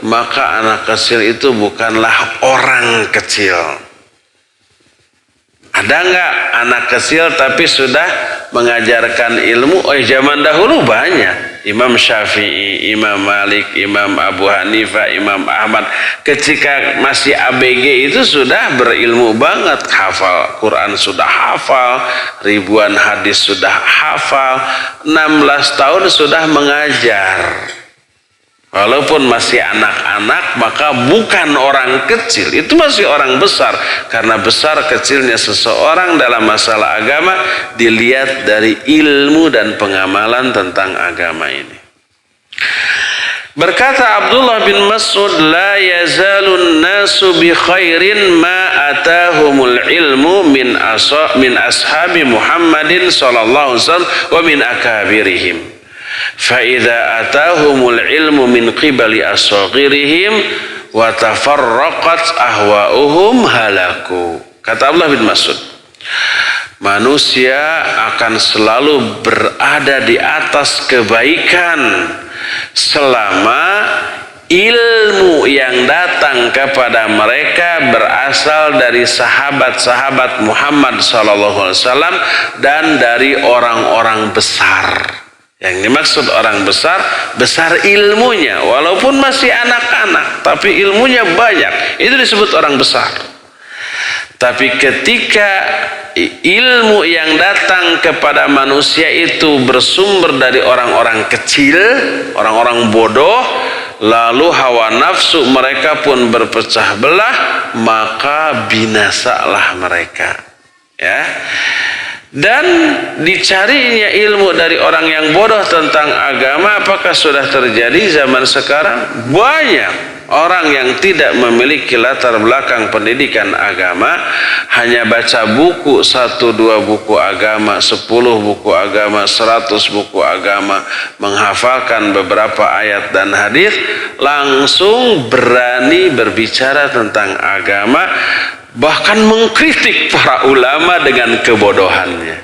maka anak kecil itu bukanlah orang kecil. Ada nggak anak kecil tapi sudah mengajarkan ilmu? Zaman dahulu banyak. Imam Syafi'i, Imam Malik, Imam Abu Hanifah, Imam Ahmad ketika masih ABG itu sudah berilmu banget, hafal Quran sudah hafal, ribuan hadis sudah hafal, 16 tahun sudah mengajar. Walaupun masih anak-anak, maka bukan orang kecil, itu masih orang besar. Karena besar kecilnya seseorang dalam masalah agama dilihat dari ilmu dan pengamalan tentang agama ini. Berkata Abdullah bin Mas'ud, la yazalun nasu bi khairin ma atahumul ilmu min ashabi Muhammadin sallallahu alaihi wasallam wa min akabirihim. Fa idza atahumul ilmu min qibali asghirihim wa tafarraqat ahwa'uhum halaku. Kata Abdullah bin Mas'ud, manusia akan selalu berada di atas kebaikan selama ilmu yang datang kepada mereka berasal dari sahabat-sahabat Muhammad SAW dan dari orang-orang besar. Yang dimaksud orang besar, besar ilmunya, walaupun masih anak-anak, tapi ilmunya banyak. Itu disebut orang besar. Tapi ketika ilmu yang datang kepada manusia itu bersumber dari orang-orang kecil, orang-orang bodoh, lalu hawa nafsu mereka pun berpecah belah, maka binasalah mereka. Ya. Dan dicarinya ilmu dari orang yang bodoh tentang agama, apakah sudah terjadi zaman sekarang? Banyak orang yang tidak memiliki latar belakang pendidikan agama, hanya baca buku 1-2 buku agama, 10 buku agama, 100 buku agama, menghafalkan beberapa ayat dan hadis, langsung berani berbicara tentang agama, bahkan mengkritik para ulama dengan kebodohannya.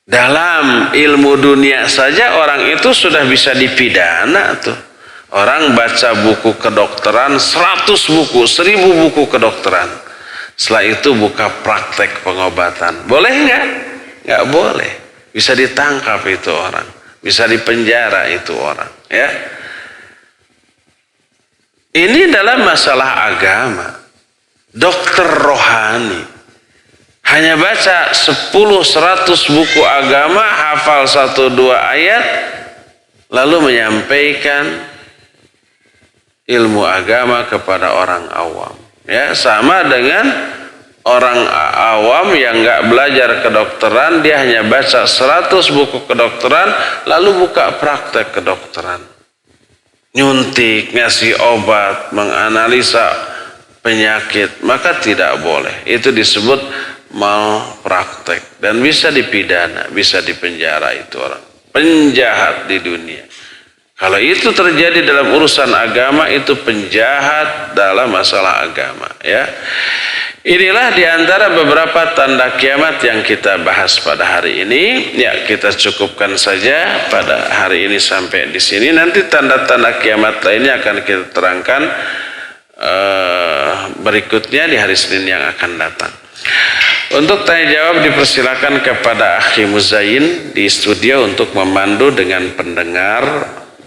Dalam ilmu dunia saja orang itu sudah bisa dipidana tuh. Orang baca buku kedokteran 100 buku, 1000 buku kedokteran. Setelah itu buka praktek pengobatan. Boleh nggak? Nggak boleh. Bisa ditangkap itu orang. Bisa dipenjara itu orang. Ya. Ini adalah masalah agama. Dokter rohani. Hanya baca 10-100 buku agama, hafal 1-2 ayat, lalu menyampaikan ilmu agama kepada orang awam. Ya, sama dengan orang awam yang nggak belajar kedokteran, dia hanya baca 100 buku kedokteran, lalu buka praktek kedokteran. Nyuntik, ngasih obat, menganalisa penyakit, maka tidak boleh. Itu disebut malpraktek dan bisa dipidana, bisa dipenjara itu orang. Penjahat di dunia. Kalau itu terjadi dalam urusan agama, itu penjahat dalam masalah agama. Ya, inilah diantara beberapa tanda kiamat yang kita bahas pada hari ini. Ya, kita cukupkan saja pada hari ini sampai di sini. Nanti tanda-tanda kiamat lainnya akan kita terangkan berikutnya di hari Senin yang akan datang. Untuk tanya jawab dipersilakan kepada Akhi Muzain di studio untuk memandu dengan pendengar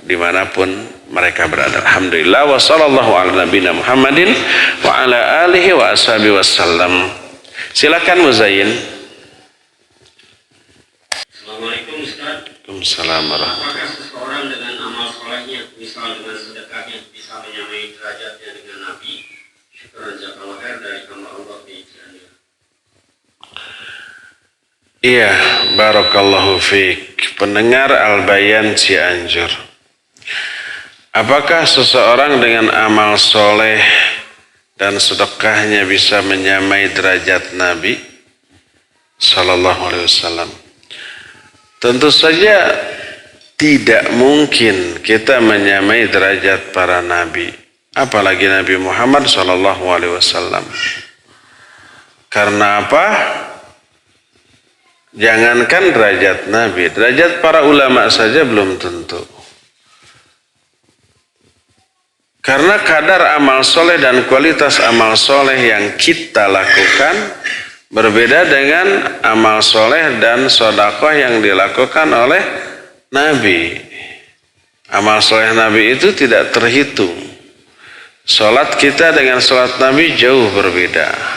dimanapun mereka berada. Alhamdulillah wa sallallahu ala nabiyina Muhammadin wa ala alihi wa ashabihi wasallam. Silakan Muzain. Assalamualaikum Ustaz. Waalaikumsalam warahmatullahi. Apakah seseorang dengan amal solehnya, misal dengan sedekahnya, bisa menyamai derajatnya dengan Nabi? Syukur jazakallahu khair dari hamba Allah di Cianjur. Iya, barakallahu fiik. Pendengar Al-Bayan Cianjur. Apakah seseorang dengan amal soleh dan sedekahnya bisa menyamai derajat Nabi Sallallahu Alaihi Wasallam? Tentu saja tidak mungkin kita menyamai derajat para nabi, apalagi Nabi Muhammad Sallallahu Alaihi Wasallam. Karena apa? Jangankan derajat Nabi, derajat para ulama saja belum tentu. Karena kadar amal soleh dan kualitas amal soleh yang kita lakukan berbeda dengan amal soleh dan sedekah yang dilakukan oleh Nabi. Amal soleh Nabi itu tidak terhitung. Salat kita dengan salat Nabi jauh berbeda.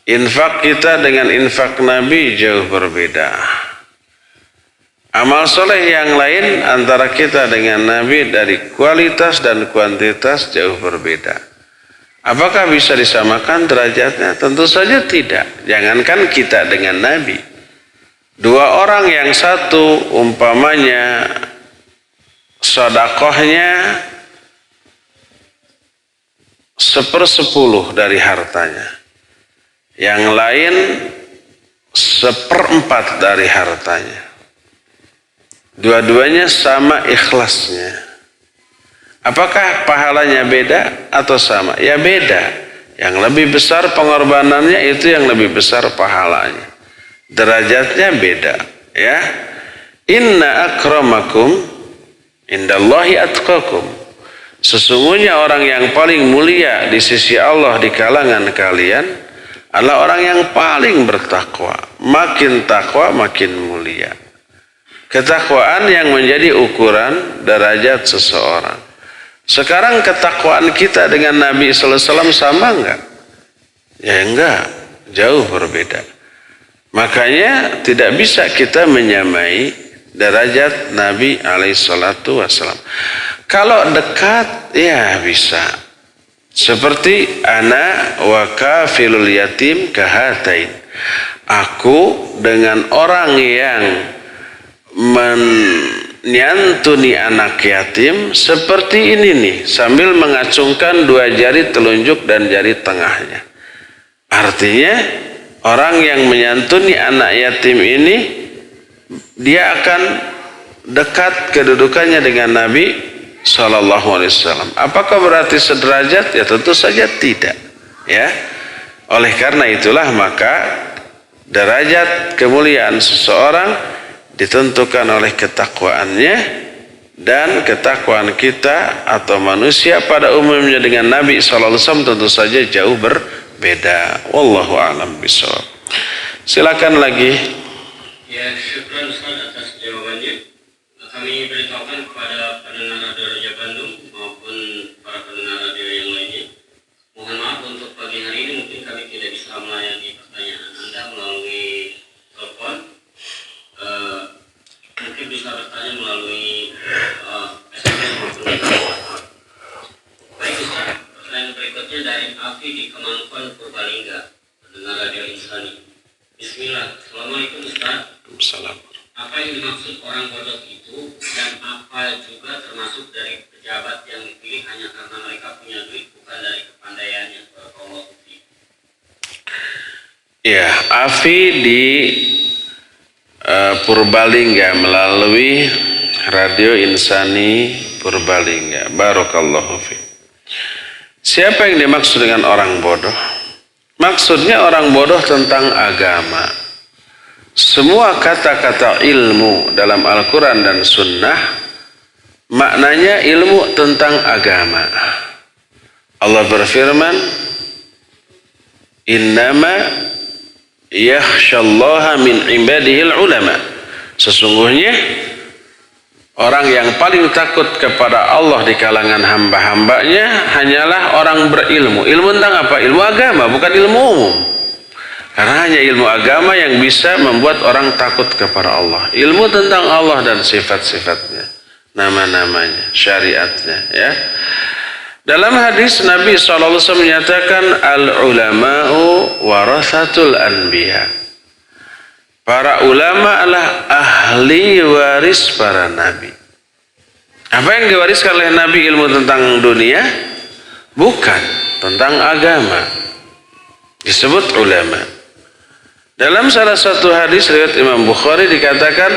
Infak kita dengan infak Nabi jauh berbeda. Amal soleh yang lain antara kita dengan Nabi dari kualitas dan kuantitas jauh berbeda. Apakah bisa disamakan derajatnya? Tentu saja tidak. Jangankan kita dengan Nabi. Dua orang yang satu umpamanya sedekahnya 1/10 dari hartanya. Yang lain 1/4 dari hartanya. Dua-duanya sama ikhlasnya. Apakah pahalanya beda atau sama? Ya beda. Yang lebih besar pengorbanannya itu yang lebih besar pahalanya. Derajatnya beda, ya. Inna akramakum indallahi atqakum. Sesungguhnya orang yang paling mulia di sisi Allah di kalangan kalian adalah orang yang paling bertakwa. Makin takwa makin mulia. Ketakwaan yang menjadi ukuran derajat seseorang. Sekarang ketakwaan kita dengan Nabi sallallahu alaihi wasallam sama enggak? Ya enggak, jauh berbeda. Makanya tidak bisa kita menyamai derajat Nabi alaihi salatu wasallam. Kalau dekat ya bisa. Seperti ana wa kafilul yatim kahatain. Aku dengan orang yang menyantuni anak yatim seperti ini nih, sambil mengacungkan dua jari telunjuk dan jari tengahnya. Artinya orang yang menyantuni anak yatim ini dia akan dekat kedudukannya dengan Nabi SAW. Apakah berarti sederajat? Ya tentu saja tidak. Ya, oleh karena itulah maka derajat kemuliaan seseorang ditentukan oleh ketakwaannya, dan ketakwaan kita atau manusia pada umumnya dengan Nabi SAW tentu saja jauh berbeda. Wallahu a'lam bishawab. Silakan lagi. Ya, syukran Ustaz atas jawabannya. Kami beritahukan kepada pendengar Radio Raja Bandung maupun para pendengar radio yang lainnya. Mohon maaf untuk pagi hari ini mungkin kami tidak bisa melayani pertanyaan Anda melalui telepon. Mungkin bisa bertanya melalui SMS maupun WhatsApp. Baik Ustaz, pertanyaan berikutnya dari Afi di Kemangkon, Purbalingga, pendengar Radio Insani. Bismillah. Assalamualaikum Ustaz. Salam. Apa yang dimaksud orang bodoh itu, dan apa juga termasuk dari pejabat yang dipilih hanya karena mereka punya duit, bukan dari kepandaiannya? Ya, Afi di Purbalingga melalui Radio Insani Purbalingga. Barakallahu fi. Siapa yang dimaksud dengan orang bodoh? Maksudnya orang bodoh tentang agama. Semua kata-kata ilmu dalam Al-Quran dan Sunnah maknanya ilmu tentang agama. Allah berfirman, innama yakhshallaha min ibadihil ulama. Sesungguhnya orang yang paling takut kepada Allah di kalangan hamba-hambanya hanyalah orang berilmu. Ilmu tentang apa? Ilmu agama, bukan ilmu umum. Karena hanya ilmu agama yang bisa membuat orang takut kepada Allah. Ilmu tentang Allah dan sifat-sifatnya, nama-namanya, syariatnya, ya. Dalam hadis Nabi SAW menyatakan al-ulama'u warathatul anbiya. Para ulama adalah ahli waris para nabi. Apa yang diwariskan oleh Nabi? Ilmu tentang dunia? Bukan, tentang agama. Disebut ulama. Dalam salah satu hadis riwayat Imam Bukhari dikatakan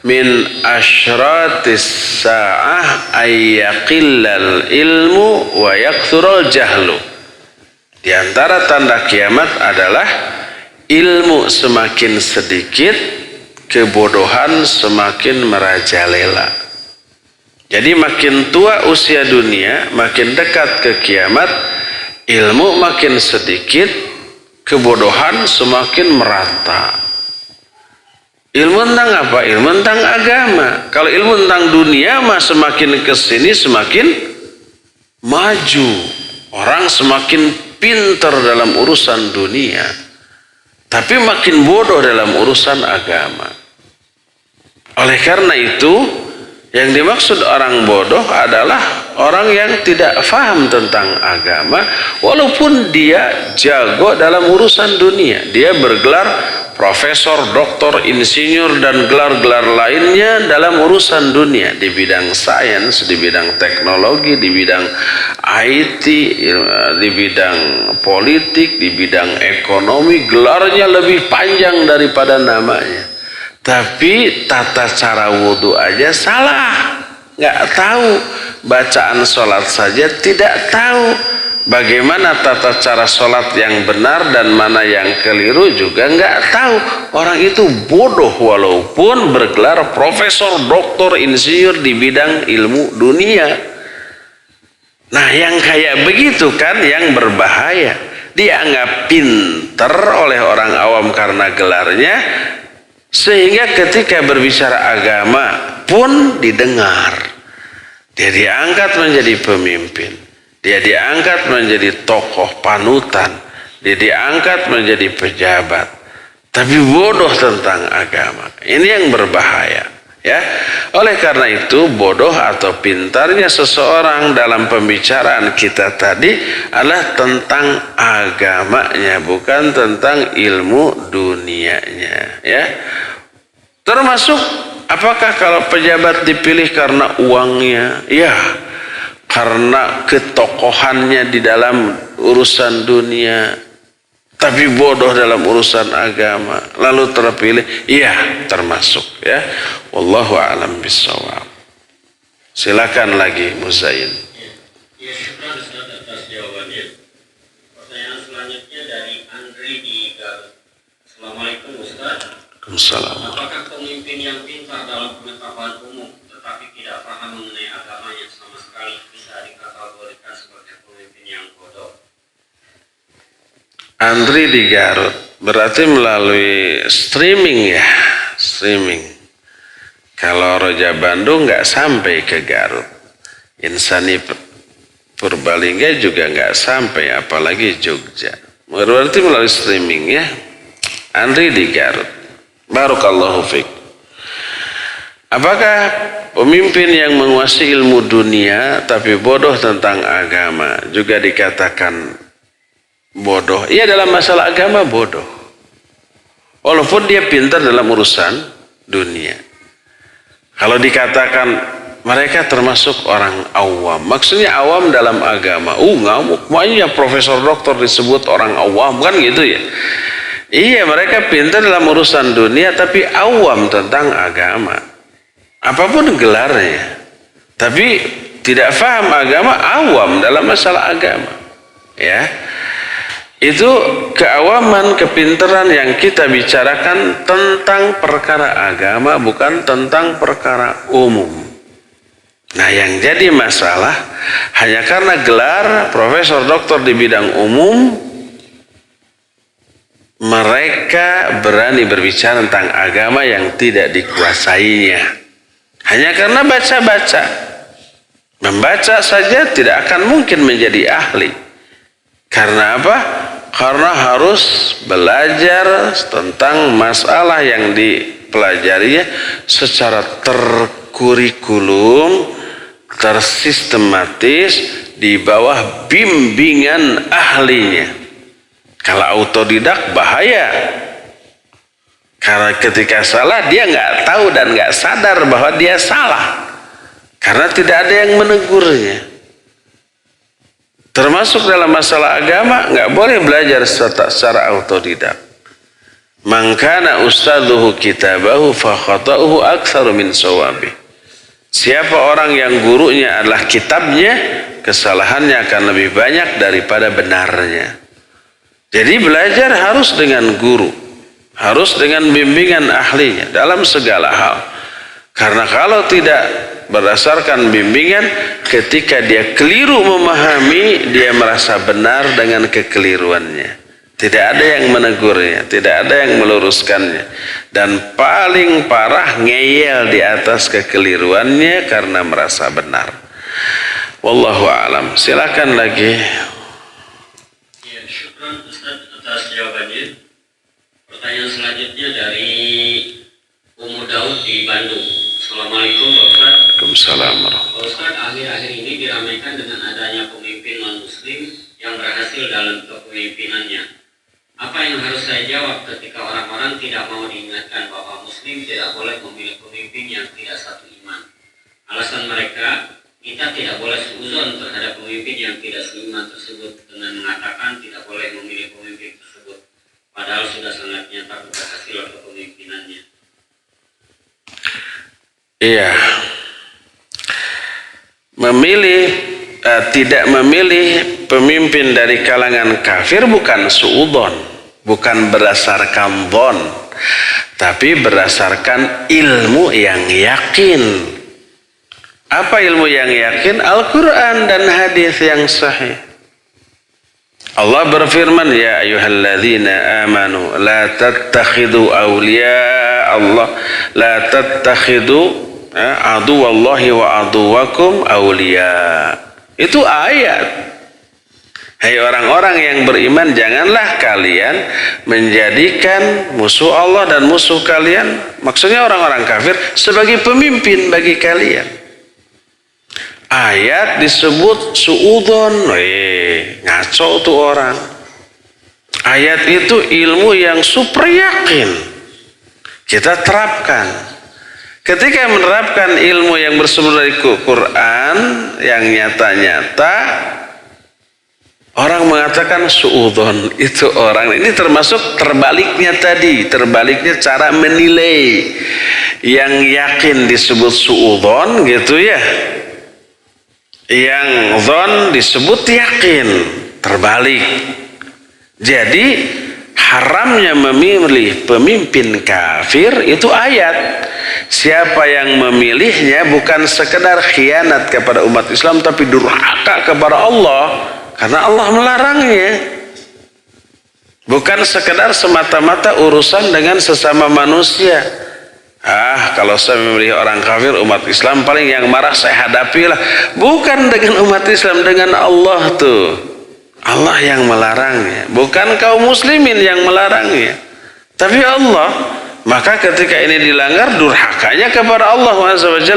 min asyratis sa'ah ayyaqillal ilmu wa yakthurul jahlu. Di antara tanda kiamat adalah ilmu semakin sedikit, kebodohan semakin merajalela. Jadi makin tua usia dunia, makin dekat ke kiamat, ilmu makin sedikit, kebodohan semakin merata. Ilmu tentang apa? Ilmu tentang agama. Kalau ilmu tentang dunia mah semakin kesini semakin maju. Orang semakin pintar dalam urusan dunia, tapi makin bodoh dalam urusan agama. Oleh karena itu, yang dimaksud orang bodoh adalah orang yang tidak paham tentang agama, walaupun dia jago dalam urusan dunia. Dia bergelar profesor, doktor, insinyur, dan gelar-gelar lainnya dalam urusan dunia. Di bidang sains, di bidang teknologi, di bidang IT, di bidang politik, di bidang ekonomi, gelarnya lebih panjang daripada namanya. Tapi tata cara wudhu aja salah, nggak tahu. Bacaan sholat saja tidak tahu. Bagaimana tata cara sholat yang benar dan mana yang keliru juga nggak tahu. Orang itu bodoh walaupun bergelar profesor, doktor, insinyur di bidang ilmu dunia. Nah yang kayak begitu kan yang berbahaya. Dianggap pinter oleh orang awam karena gelarnya, sehingga ketika berbicara agama pun didengar. Dia diangkat menjadi pemimpin. Dia diangkat menjadi tokoh panutan. Dia diangkat menjadi pejabat. Tapi bodoh tentang agama. Ini yang berbahaya. Ya, oleh karena itu bodoh atau pintarnya seseorang dalam pembicaraan kita tadi adalah tentang agamanya, bukan tentang ilmu dunianya. Ya, termasuk apakah kalau pejabat dipilih karena uangnya? Ya, karena ketokohannya di dalam urusan dunia, tapi bodoh dalam urusan agama, lalu terpilih, iya termasuk. Ya, wallahu a'lam bishawab. Silakan lagi Muzain. Ya, syukur Ustaz atas jawabannya. Pertanyaan selanjutnya dari Andri di Garut. Assalamualaikum Ustaz. Waalaikumsalam. Apakah pemimpin yang pintar dalam pengetahuan umum tetapi tidak paham mengenai agamanya sama sekali bisa dikategorikan sebagai pemimpin yang bodoh? Andri di Garut, berarti melalui streaming ya, streaming. Kalau Roja Bandung nggak sampai ke Garut, Insani Purbalingga juga nggak sampai, apalagi Jogja. Berarti melalui streaming ya. Andri di Garut, barakallahu fiik. Apakah pemimpin yang menguasai ilmu dunia tapi bodoh tentang agama juga dikatakan bodoh? Iya, dalam masalah agama bodoh. Walaupun dia pintar dalam urusan dunia. Kalau dikatakan mereka termasuk orang awam, maksudnya awam dalam agama. Ngamuk, makanya profesor doktor disebut orang awam kan gitu ya. Iya, mereka pintar dalam urusan dunia tapi awam tentang agama. Apapun gelarnya. Tapi tidak paham agama, awam dalam masalah agama. Ya. Itu keawaman, kepintaran yang kita bicarakan tentang perkara agama, bukan tentang perkara umum. Nah, yang jadi masalah hanya karena gelar profesor doktor di bidang umum, mereka berani berbicara tentang agama yang tidak dikuasainya. Hanya karena baca-baca. Membaca saja tidak akan mungkin menjadi ahli. Karena apa? Karena harus belajar tentang masalah yang dipelajarinya secara terkurikulum, tersistematis, di bawah bimbingan ahlinya. Kalau autodidak bahaya. Karena ketika salah dia nggak tahu dan nggak sadar bahwa dia salah. Karena tidak ada yang menegurnya. Termasuk dalam masalah agama, nggak boleh belajar secara autodidak. Man kana ustadzuhu kitabahu fa khata'uhu aktsaru min shawabi. Siapa orang yang gurunya adalah kitabnya, kesalahannya akan lebih banyak daripada benarnya. Jadi belajar harus dengan guru, harus dengan bimbingan ahlinya dalam segala hal. Karena kalau tidak berdasarkan bimbingan, ketika dia keliru memahami, dia merasa benar dengan kekeliruannya. Tidak ada yang menegurnya, tidak ada yang meluruskannya. Dan paling parah ngeyel di atas kekeliruannya karena merasa benar. Wallahu a'lam. Silakan lagi. Ya, syukran Ustaz atas jawabannya. Pertanyaan selanjutnya dari Ummu Daud di Bandung. Assalamualaikum Pak Ustaz. Waalaikumsalam. Pak Ustaz, akhir-akhir ini diramaikan dengan adanya pemimpin non-muslim yang berhasil dalam kepemimpinannya. Apa yang harus saya jawab ketika orang-orang tidak mau diingatkan bahwa muslim tidak boleh memilih pemimpin yang tidak satu iman? Alasan mereka, kita tidak boleh suuzon terhadap pemimpin yang tidak seiman tersebut dengan mengatakan tidak boleh memilih pemimpin tersebut. Padahal sudah sangat nyata berhasil kepemimpinannya. Iya. Tidak memilih pemimpin dari kalangan kafir bukan suudzon, bukan berdasarkan dhon, tapi berdasarkan ilmu yang yakin. Apa ilmu yang yakin? Al-Quran dan hadis yang sahih. Allah berfirman, ya ayyuhalladzina amanu la tattakhidu awliya Allah, la tattakhidu aduwallahi wa aduwakum awliya. Itu ayat. Hai orang-orang yang beriman, janganlah kalian menjadikan musuh Allah dan musuh kalian, maksudnya orang-orang kafir, sebagai pemimpin bagi kalian. Ayat disebut suudzon, ngaco tuh orang. Ayat itu ilmu yang super yakin. Kita terapkan. Ketika menerapkan ilmu yang bersumber dari Quran yang nyata-nyata, orang mengatakan suudzon, itu orang. Ini termasuk terbaliknya tadi, terbaliknya cara menilai. Yang yakin disebut suudzon gitu ya. Yang dzon disebut yakin, terbalik. Jadi haramnya memilih pemimpin kafir itu ayat. Siapa yang memilihnya bukan sekedar khianat kepada umat Islam, tapi durhaka kepada Allah, karena Allah melarangnya. Bukan sekedar semata-mata urusan dengan sesama manusia. Kalau saya memilih orang kafir, umat Islam paling yang marah saya hadapilah. Bukan dengan umat Islam, dengan Allah tuh. Allah yang melarangnya, bukan kaum muslimin yang melarangnya, tapi Allah. Maka ketika ini dilanggar, durhakanya kepada Allah SWT.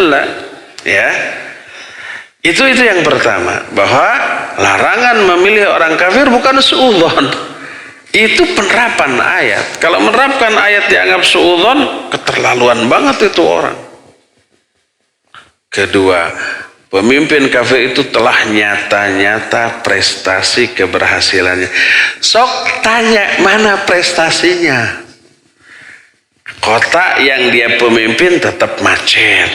Ya, itu yang pertama, bahwa larangan memilih orang kafir bukan suudzon, itu penerapan ayat. Kalau menerapkan ayat dianggap suudzon, keterlaluan banget itu orang. Kedua, pemimpin kafir itu telah nyata-nyata prestasi keberhasilannya. Sok tanya mana prestasinya. Kota yang dia pemimpin tetap macet,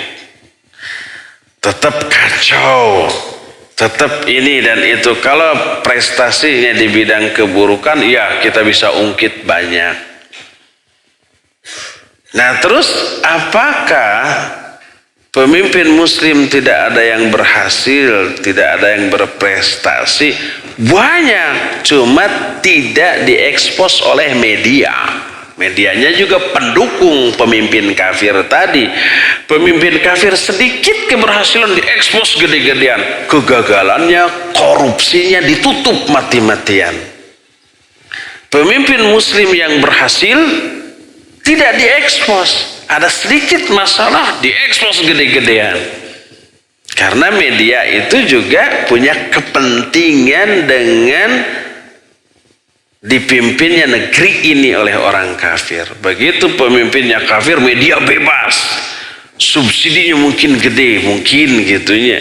tetap kacau, tetap ini dan itu. Kalau prestasinya di bidang keburukan, ya kita bisa ungkit banyak. Nah terus apakah pemimpin muslim tidak ada yang berhasil, tidak ada yang berprestasi? Banyak, cuma tidak diekspos oleh media. Medianya juga pendukung pemimpin kafir tadi. Pemimpin kafir sedikit keberhasilan diekspos gede-gedean. Kegagalannya, korupsinya ditutup mati-matian. Pemimpin muslim yang berhasil tidak diekspos. Ada sedikit masalah diekspos gede-gedean. Karena media itu juga punya kepentingan dengan dipimpinnya negeri ini oleh orang kafir. Begitu pemimpinnya kafir, media bebas, subsidinya mungkin gede, mungkin gitunya.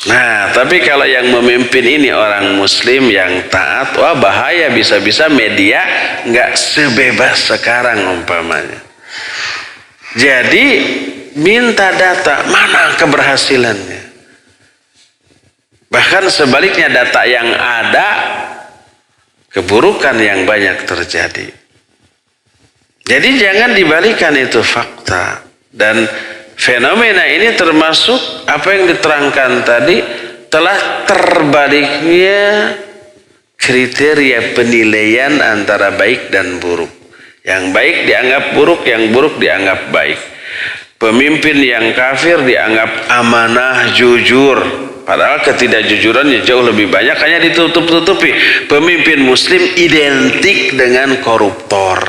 Nah tapi kalau yang memimpin ini orang muslim yang taat, wah bahaya, bisa-bisa media nggak sebebas sekarang umpamanya. Jadi minta data, mana keberhasilannya. Bahkan sebaliknya, data yang ada, keburukan yang banyak terjadi. Jadi jangan dibalikan, itu fakta. Dan fenomena ini termasuk apa yang diterangkan tadi, telah terbaliknya kriteria penilaian antara baik dan buruk. Yang baik dianggap buruk, yang buruk dianggap baik. Pemimpin yang kafir dianggap amanah, jujur. Padahal ketidakjujurannya jauh lebih banyak, hanya ditutup-tutupi. Pemimpin muslim identik dengan koruptor.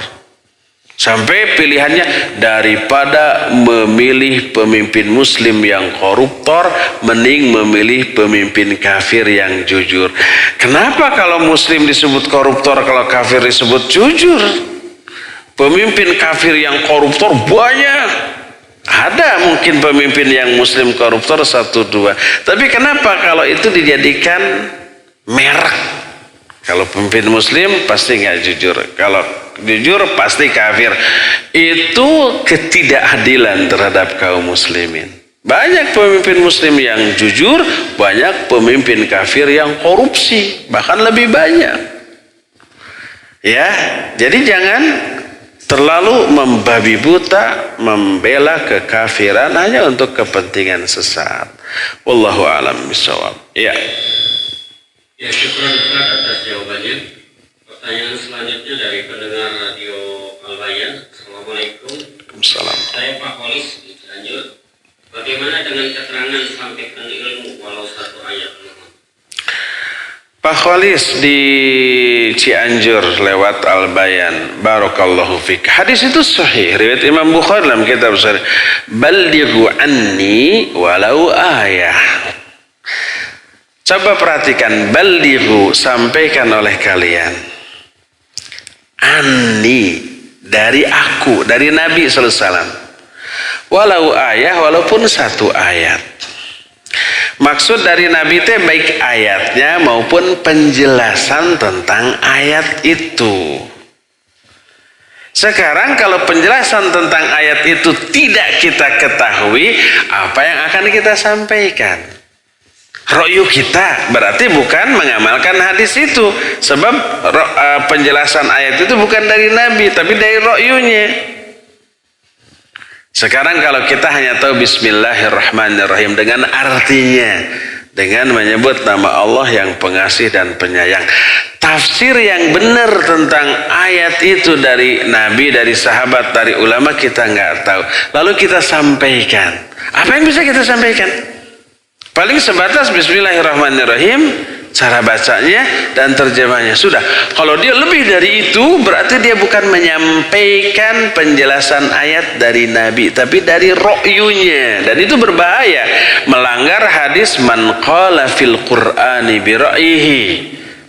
Sampai pilihannya, daripada memilih pemimpin muslim yang koruptor, mending memilih pemimpin kafir yang jujur. Kenapa kalau muslim disebut koruptor, kalau kafir disebut jujur? Pemimpin kafir yang koruptor banyak. Ada mungkin pemimpin yang muslim koruptor 1-2. Tapi kenapa kalau itu dijadikan merek? Kalau pemimpin muslim pasti nggak jujur. Kalau jujur pasti kafir. Itu ketidakadilan terhadap kaum muslimin. Banyak pemimpin muslim yang jujur, banyak pemimpin kafir yang korupsi, bahkan lebih banyak. Ya, jadi jangan terlalu membabi buta, membela kekafiran hanya untuk kepentingan sesat. Wallahu a'lam bishawab. Ya. Ya, syukur Ustaz atas jawabannya. Pertanyaan selanjutnya dari pendengar Radio Al-Bayan. Assalamualaikum. Waalaikumsalam. Saya Pak Polis di Cianjur. Bagaimana dengan keterangan sampaikan ilmu walau satu ayat? Pak Khalis di Cianjur lewat Al-Bayan. Barakallahu fik. Hadis itu sahih. Riwayat Imam Bukhari dalam kitab Sahih. Ballighu anni walau ayah. Coba perhatikan, ballighu, sampaikan oleh kalian. Anni, dari aku, dari Nabi sallallahu alaihi wasallam. Walau ayah, walaupun satu ayat. Maksud dari Nabi itu baik ayatnya maupun penjelasan tentang ayat itu. Sekarang kalau penjelasan tentang ayat itu tidak kita ketahui, apa yang akan kita sampaikan? Ro'yu kita berarti bukan mengamalkan hadis itu. Sebab penjelasan ayat itu bukan dari Nabi, tapi dari ro'yunya. Sekarang kalau kita hanya tahu Bismillahirrahmanirrahim dengan artinya, dengan menyebut nama Allah yang pengasih dan penyayang. Tafsir yang benar tentang ayat itu dari Nabi, dari sahabat, dari ulama kita nggak tahu. Lalu kita sampaikan. Apa yang bisa kita sampaikan? Paling sebatas Bismillahirrahmanirrahim, cara bacanya dan terjemahnya. Sudah. Kalau dia lebih dari itu, berarti dia bukan menyampaikan penjelasan ayat dari Nabi, tapi dari ro'yunya. Dan itu berbahaya. Melanggar hadis man qala fil Qur'ani bi ra'yihi.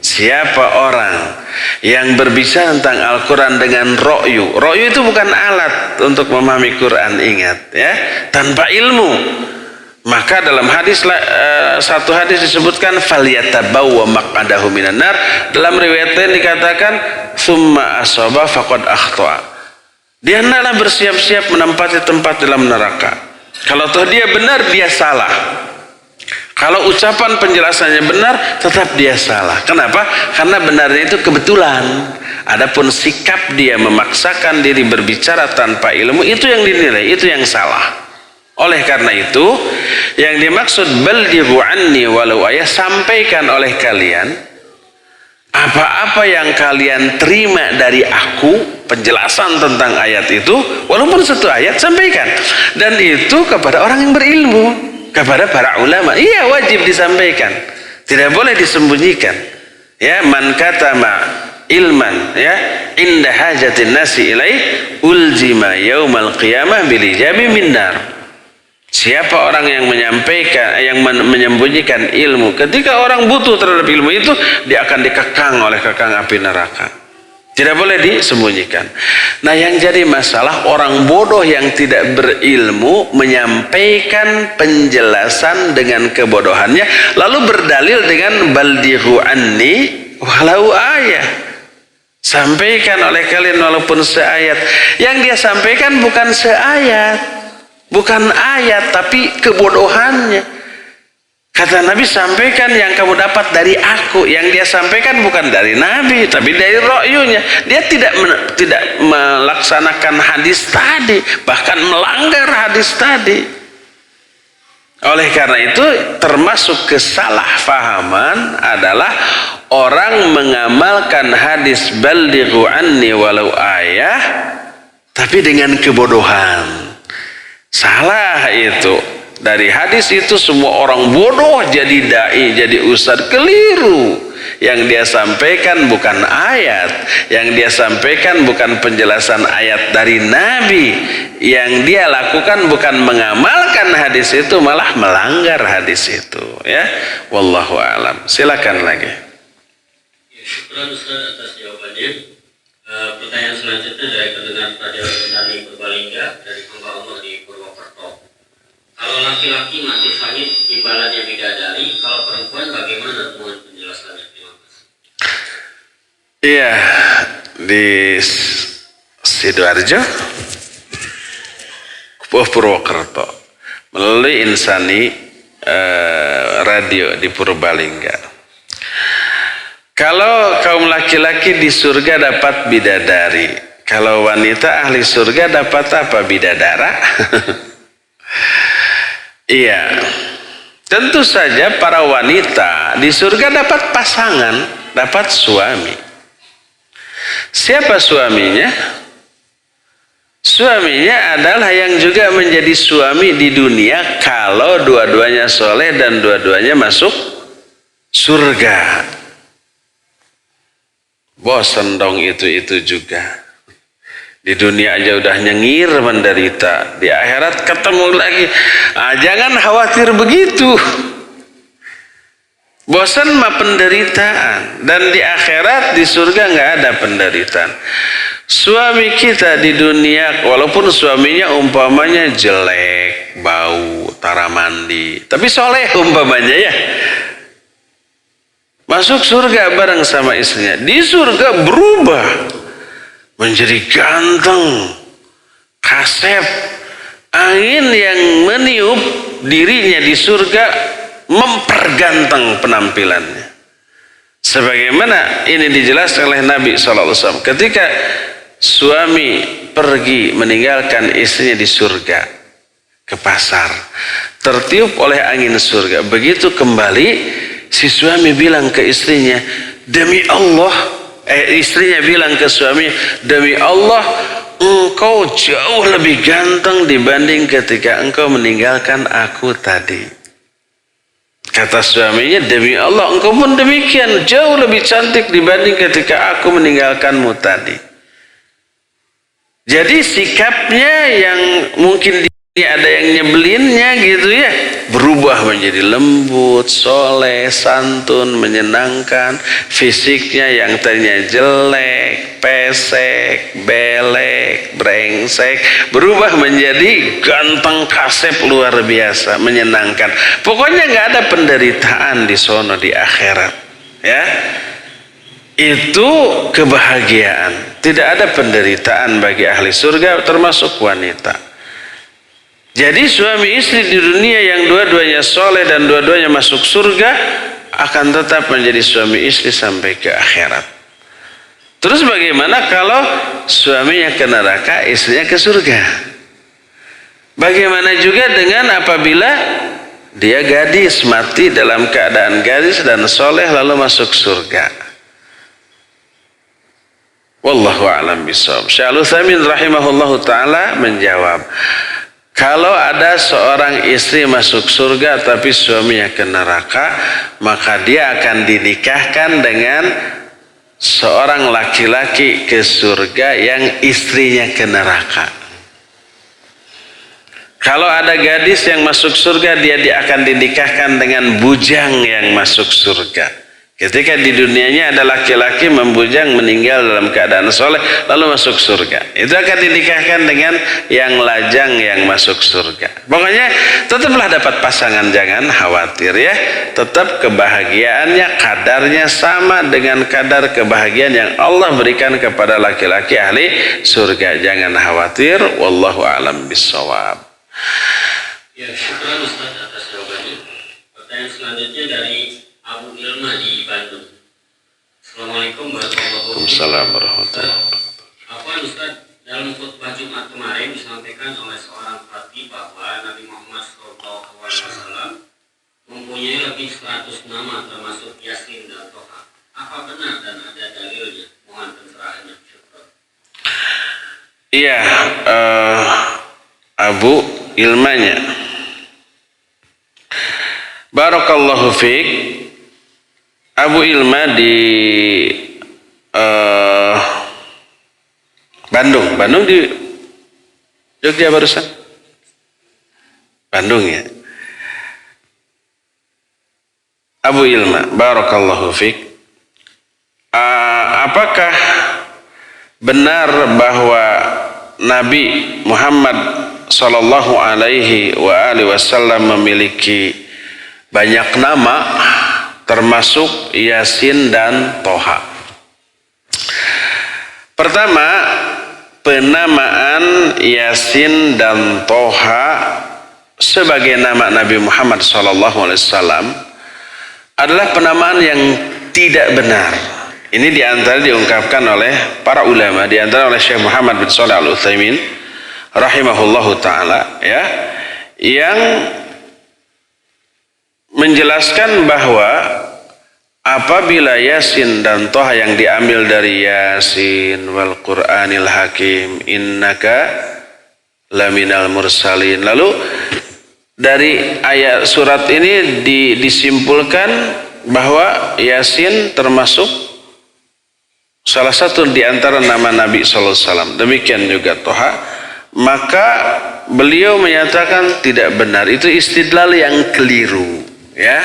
Siapa orang yang berbicara tentang Al-Quran dengan ro'yu. Ro'yu itu bukan alat untuk memahami Quran, ingat ya. Tanpa ilmu. Maka dalam hadis satu hadis disebutkan falyatabawwa maq'adahu minan nar. Dalam riwayat lain dikatakan summa asaba faqad akhta'a. Dia hendaklah bersiap-siap menempati tempat dalam neraka. Kalau toh dia benar, dia salah. Kalau ucapan penjelasannya benar, tetap dia salah. Kenapa? Karena benarnya itu kebetulan. Adapun sikap dia memaksakan diri berbicara tanpa ilmu, itu yang dinilai, itu yang salah. Oleh karena itu, yang dimaksud ballighu anni walau ayah, sampaikan oleh kalian apa-apa yang kalian terima dari aku, penjelasan tentang ayat itu, walaupun satu ayat, sampaikan. Dan itu kepada orang yang berilmu, kepada para ulama. Iya, wajib disampaikan. Tidak boleh disembunyikan. Ya, man katama ilman ya inda hajatin nasi ilaih uljima yaumal qiyamah bil ijabi minnar. Siapa orang yang menyampaikan, yang menyembunyikan ilmu, ketika orang butuh terhadap ilmu itu, dia akan dikekang oleh kekang api neraka. Tidak boleh disembunyikan. Nah, yang jadi masalah, orang bodoh yang tidak berilmu menyampaikan penjelasan dengan kebodohannya, lalu berdalil dengan baldighu anni walau ayah. Sampaikan oleh kalian walaupun seayat. Yang dia sampaikan bukan seayat, bukan ayat, tapi kebodohannya. Kata Nabi, sampaikan yang kamu dapat dari aku. Yang dia sampaikan bukan dari Nabi, tapi dari ro'yunya. Dia tidak melaksanakan hadis tadi, bahkan melanggar hadis tadi. Oleh karena itu, termasuk kesalahpahaman adalah orang mengamalkan hadis ballighu anni walau ayah, tapi dengan kebodohan. Salah itu. Dari hadis itu semua orang bodoh jadi dai, jadi ustadz. Keliru. Yang dia sampaikan bukan ayat, yang dia sampaikan bukan penjelasan ayat dari Nabi. Yang dia lakukan bukan mengamalkan hadis itu, malah melanggar hadis itu. Ya, wallahu a'lam. Silakan lagi. Ya, syukur Ustaz atas jawabannya. Pertanyaan selanjutnya dari pendengar Radio Tani Purbalingga dari hamba Allah di Purwokerto. Kalau laki-laki mati syahid imbalannya bidadari, kalau perempuan bagaimana? Mohon penjelasannya. Terima kasih. Iya, di Sidoarjo, Purwokerto, melalui Insani radio di Purbalingga. Kalau kaum laki-laki di surga dapat bidadari, kalau wanita ahli surga dapat apa? Bidadara. Iya, tentu saja para wanita di surga dapat pasangan, dapat suami. Siapa suaminya? Suaminya adalah yang juga menjadi suami di dunia kalau dua-duanya soleh dan dua-duanya masuk surga. Bosan dong itu juga. Di dunia aja udah nyengir menderita, di akhirat ketemu lagi. Jangan khawatir begitu. Bosan mah penderitaan, dan di akhirat di surga nggak ada penderitaan. Suami kita di dunia walaupun suaminya umpamanya jelek, bau, tara mandi, tapi soleh umpamanya ya, masuk surga bareng sama istrinya. Di surga berubah menjadi ganteng, kasep. Angin yang meniup dirinya di surga memperganteng penampilannya. Sebagaimana ini dijelaskan oleh Nabi SAW. Ketika suami pergi meninggalkan istrinya di surga ke pasar, tertiup oleh angin surga. Begitu kembali, si suami bilang ke istrinya, demi Allah, istrinya bilang ke suami, demi Allah, engkau jauh lebih ganteng dibanding ketika engkau meninggalkan aku tadi. Kata suaminya, demi Allah, engkau pun demikian, jauh lebih cantik dibanding ketika aku meninggalkanmu tadi. Jadi sikapnya yang mungkin ada yang nyebelinnya gitu ya, berubah menjadi lembut, soleh, santun, menyenangkan. Fisiknya yang tadinya jelek, pesek, belek, brengsek, berubah menjadi ganteng, kasep, luar biasa, menyenangkan. Pokoknya nggak ada penderitaan di sono di akhirat, ya. Itu kebahagiaan. Tidak ada penderitaan bagi ahli surga termasuk wanita. Jadi suami istri di dunia yang dua-duanya soleh dan dua-duanya masuk surga akan tetap menjadi suami istri sampai ke akhirat. Terus bagaimana kalau suaminya ke neraka, istrinya ke surga? Bagaimana juga dengan apabila dia gadis, mati dalam keadaan gadis dan soleh lalu masuk surga? Wallahu a'lam bishawab. Syekh Al-Utsaimin rahimahullahu taala menjawab, kalau ada seorang istri masuk surga tapi suaminya ke neraka, maka dia akan dinikahkan dengan seorang laki-laki ke surga yang istrinya ke neraka. Kalau ada gadis yang masuk surga, dia akan dinikahkan dengan bujang yang masuk surga. Ketika di dunianya ada laki-laki membujang meninggal dalam keadaan soleh lalu masuk surga, itu akan dinikahkan dengan yang lajang yang masuk surga. Pokoknya tetaplah dapat pasangan, jangan khawatir ya. Tetap kebahagiaannya kadarnya sama dengan kadar kebahagiaan yang Allah berikan kepada laki-laki ahli surga. Jangan khawatir. Wallahu a'lam bishawab. Ya, syukur Ustaz atas jawabannya. Pertanyaan selanjutnya dari Abu Ilma di Bandung. Assalamualaikum warahmatullahi wabarakatuh. Afwan Ustaz, dalam khutbah Jumat kemarin disampaikan oleh seorang khatib bahwa Nabi Muhammad SAW mempunyai lebih 100 nama termasuk Yasin dan Toha. Apa benar dan ada dalilnya? Mohon pencerahannya. Syukur. Iya, Abu Ilmanya. Barakallahu fiik. Abu Ilma di Bandung di Jogja barusan. Bandung ya. Abu Ilma, barakallahu fiik. Apakah benar bahwa Nabi Muhammad sallallahu alaihi wasallam memiliki banyak nama termasuk Yasin dan Toha? Pertama, penamaan Yasin dan Toha sebagai nama Nabi Muhammad SAW adalah penamaan yang tidak benar. Ini diantara diungkapkan oleh para ulama, diantara oleh Syekh Muhammad bin Shalih Al-Utsaimin rahimahullahu taala, ya, yang menjelaskan bahwa apabila Yasin dan Toha yang diambil dari Yasin wal Qur'anil Hakim innaka laminal mursalin, lalu dari ayat surat ini disimpulkan bahwa Yasin termasuk salah satu di antara nama Nabi SAW. Demikian juga Toha. Maka beliau menyatakan tidak benar. Itu istidlal yang keliru, ya.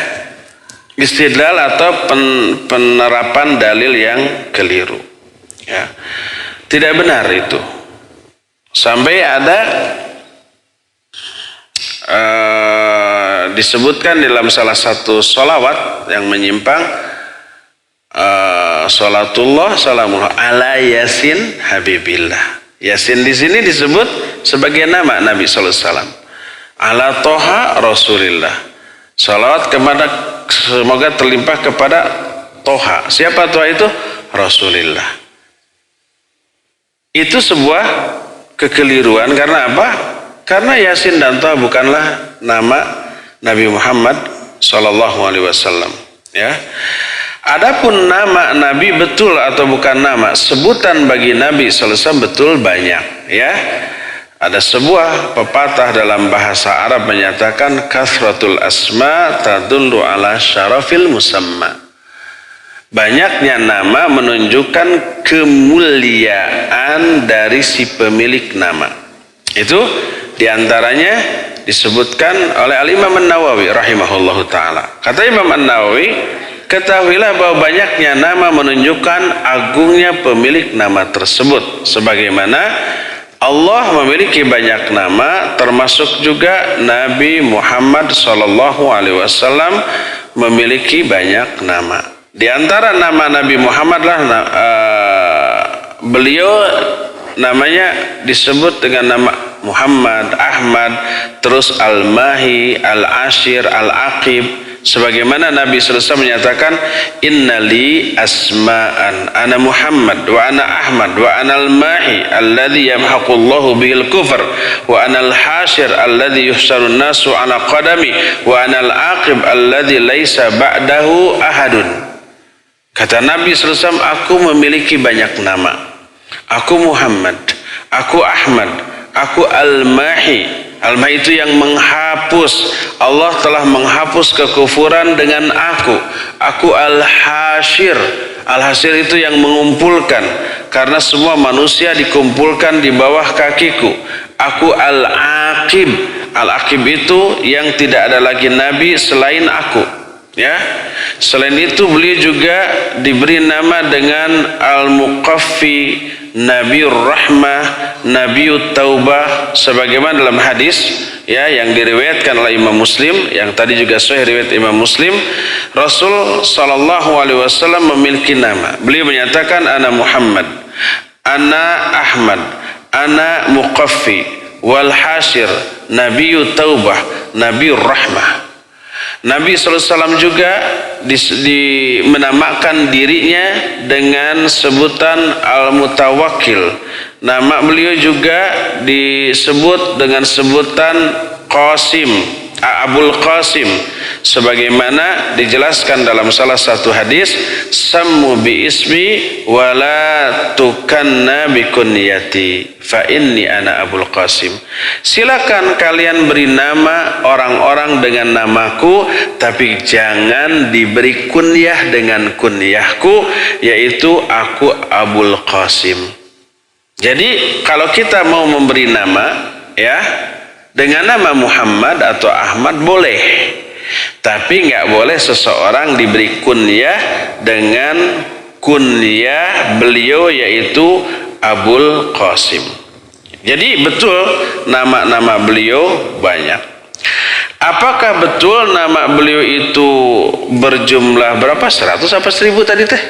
Istidlal atau penerapan dalil yang keliru, ya. Tidak benar itu. Sampai ada disebutkan dalam salah satu sholawat yang menyimpang, sholatullah salamullah ala Yasin Habibillah. Yasin di sini disebut sebagai nama Nabi sallallahu alaihi wasallam. Ala Toha Rasulillah. Salawat kepada, semoga terlimpah kepada Toha. Siapa Toha itu? Rasulillah. Itu sebuah kekeliruan. Karena apa? Karena Yasin dan Toha bukanlah nama Nabi Muhammad sallallahu alaihi wasallam, ya. Adapun nama Nabi betul atau bukan nama, sebutan bagi Nabi sallallahu alaihi wasallam betul banyak, ya. Ada sebuah pepatah dalam bahasa Arab menyatakan kasratul asma tadullu ala syarafil musamma. Banyaknya nama menunjukkan kemuliaan dari si pemilik nama. Itu diantaranya disebutkan oleh Al-Imam An-Nawawi rahimahullahu ta'ala. Kata Imam An-Nawawi, ketahuilah bahwa banyaknya nama menunjukkan agungnya pemilik nama tersebut. Sebagaimana Allah memiliki banyak nama, termasuk juga Nabi Muhammad SAW memiliki banyak nama. Di antara nama Nabi Muhammad lah beliau namanya disebut dengan nama Muhammad, Ahmad, terus Al-Mahi, Al-Ashir, Al-Aqib. Sebagaimana Nabi SAW menyatakan, innali asma'an ana Muhammad wa ana Ahmad wa ana Al-Mahi alladhi yamhaqullahu bihil kufr wa ana Al-Hashir alladhi yuhsarun nasu ala qadami wa ana Al-Aqib alladhi laysa ba'dahu ahadun. Kata Nabi SAW, aku memiliki banyak nama. Aku Muhammad, aku Ahmad, aku Al-Mahi. Al-Mahi itu yang menghapus. Allah telah menghapus kekufuran dengan aku. Aku Al-Hashir. Al-Hashir itu yang mengumpulkan, karena semua manusia dikumpulkan di bawah kakiku. Aku Al-Aqib. Al-Aqib itu yang tidak ada lagi nabi selain aku, ya. Selain itu beliau juga diberi nama dengan Al-Muqaffi, Nabiur Rahmah, Nabiut Taubah, sebagaimana dalam hadis, ya, yang diriwayatkan oleh Imam Muslim, yang tadi juga sahih riwayat Imam Muslim. Rasul sallallahu alaihi wasallam memiliki nama. Beliau menyatakan, ana Muhammad, ana Ahmad, ana Muqaffi, wal Hashir, Nabiut Taubah, Nabiur Rahmah. Nabi SAW juga menamakan dirinya dengan sebutan Al-Mutawakkil. Nama beliau juga disebut dengan sebutan Qasim, Abul Qasim, sebagaimana dijelaskan dalam salah satu hadis, sammu bi ismi wala tukanna bi kunyati fa inni ana Abul Qasim. Silakan kalian beri nama orang-orang dengan namaku, tapi jangan diberi kunyah dengan kunyahku, yaitu aku Abul Qasim. Jadi kalau kita mau memberi nama, ya, dengan nama Muhammad atau Ahmad boleh, tapi nggak boleh seseorang diberi kunyah dengan kunyah beliau, yaitu Abul Qasim. Jadi betul nama-nama beliau banyak. Apakah betul nama beliau itu berjumlah berapa? 100 apa 1000 tadi teh?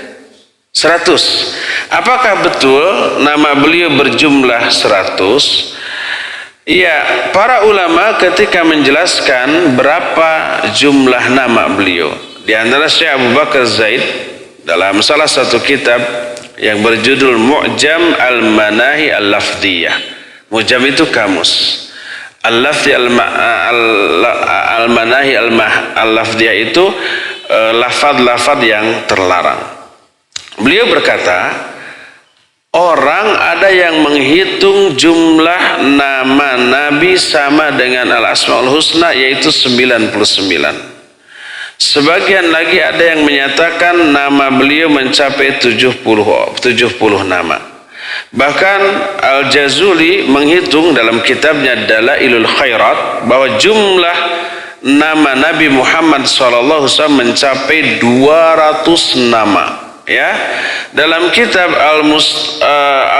100. Apakah betul nama beliau berjumlah 100? Ya, para ulama ketika menjelaskan berapa jumlah nama beliau, di antara Syekh Abu Bakar Zaid dalam salah satu kitab yang berjudul Mu'jam Al-Manahi Al-Lafdiyah. Mu'jam itu kamus. Al-Lafdi Al-Manahi Al-Lafdiyah itu lafad-lafad yang terlarang. Beliau berkata, orang ada yang menghitung jumlah nama Nabi sama dengan Al-Asmaul Husna, yaitu 99. Sebagian lagi ada yang menyatakan nama beliau mencapai 70 nama. Bahkan Al-Jazuli menghitung dalam kitabnya Dalailul Khairat bahwa jumlah nama Nabi Muhammad SAW mencapai 200 nama. Ya, dalam kitab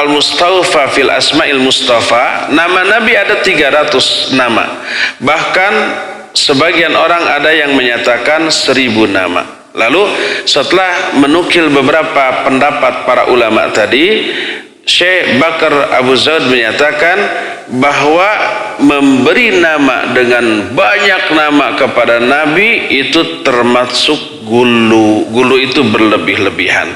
Al-Mustawfa fil Asma'il Mustafa, nama Nabi ada 300 nama. Bahkan sebagian orang ada yang menyatakan 1000 nama. Lalu setelah menukil beberapa pendapat para ulama tadi, Syekh Bakar Abu Zaid menyatakan bahwa memberi nama dengan banyak nama kepada Nabi itu termasuk gulu. Gulu itu berlebih-lebihan.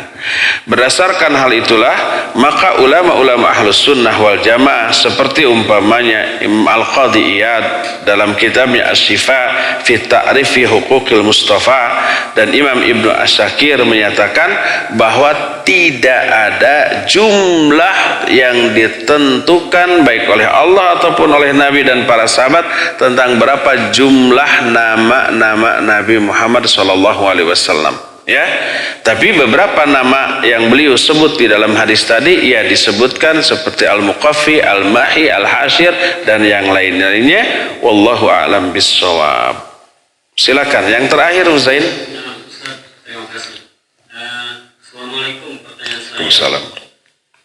Berdasarkan hal itulah, maka ulama-ulama Ahlus Sunnah wal Jamaah seperti umpamanya Imam Al-Qadhi Iyad dalam kitabnya Asy-Syifa fi Ta'rifi Huquqil Mustafa, dan Imam Ibnu Asakir menyatakan bahwa tidak ada jumlah yang ditentukan baik oleh Allah ataupun oleh Nabi dan para sahabat tentang berapa jumlah nama-nama Nabi Muhammad SAW. Ya, tapi beberapa nama yang beliau sebut di dalam hadis tadi ya disebutkan seperti Al-Muqaffi, Al-Mahi, Al-Hashir dan yang lain-lainnya. Wallahu a'lam bissawab. Silakan yang terakhir Uzain. Terima kasih. Assalamualaikum. Waalaikumsalam.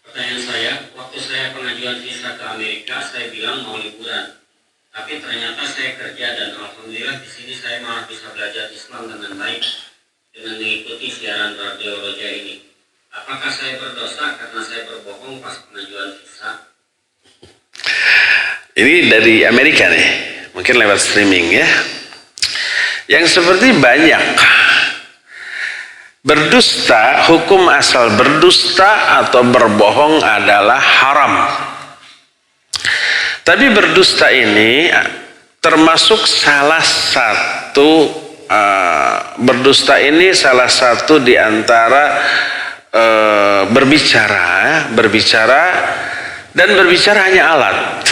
Pertanyaan saya, waktu saya pengajuan visa ke Amerika, saya bilang mau liburan. Tapi ternyata saya kerja dan alhamdulillah di sini saya malah bisa belajar Islam dengan baik dengan mengikuti siaran radio Roja ini. Apakah saya berdosa karena saya berbohong pas pengajuan visa? Ini dari Amerika nih, mungkin lewat streaming ya. Yang seperti banyak. Berdusta, hukum asal berdusta atau berbohong adalah haram. Tapi berdusta ini termasuk salah satu berdusta ini salah satu di antara berbicara dan berbicara hanya alat.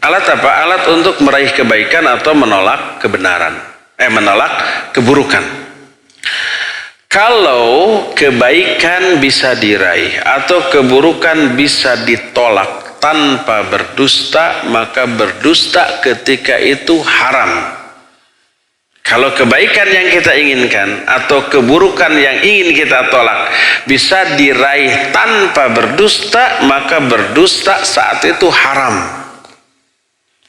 Alat apa? Alat untuk meraih kebaikan atau menolak kebenaran, menolak keburukan. Kalau kebaikan bisa diraih atau keburukan bisa ditolak tanpa berdusta, maka berdusta ketika itu haram. Kalau kebaikan yang kita inginkan atau keburukan yang ingin kita tolak bisa diraih tanpa berdusta, maka berdusta saat itu haram.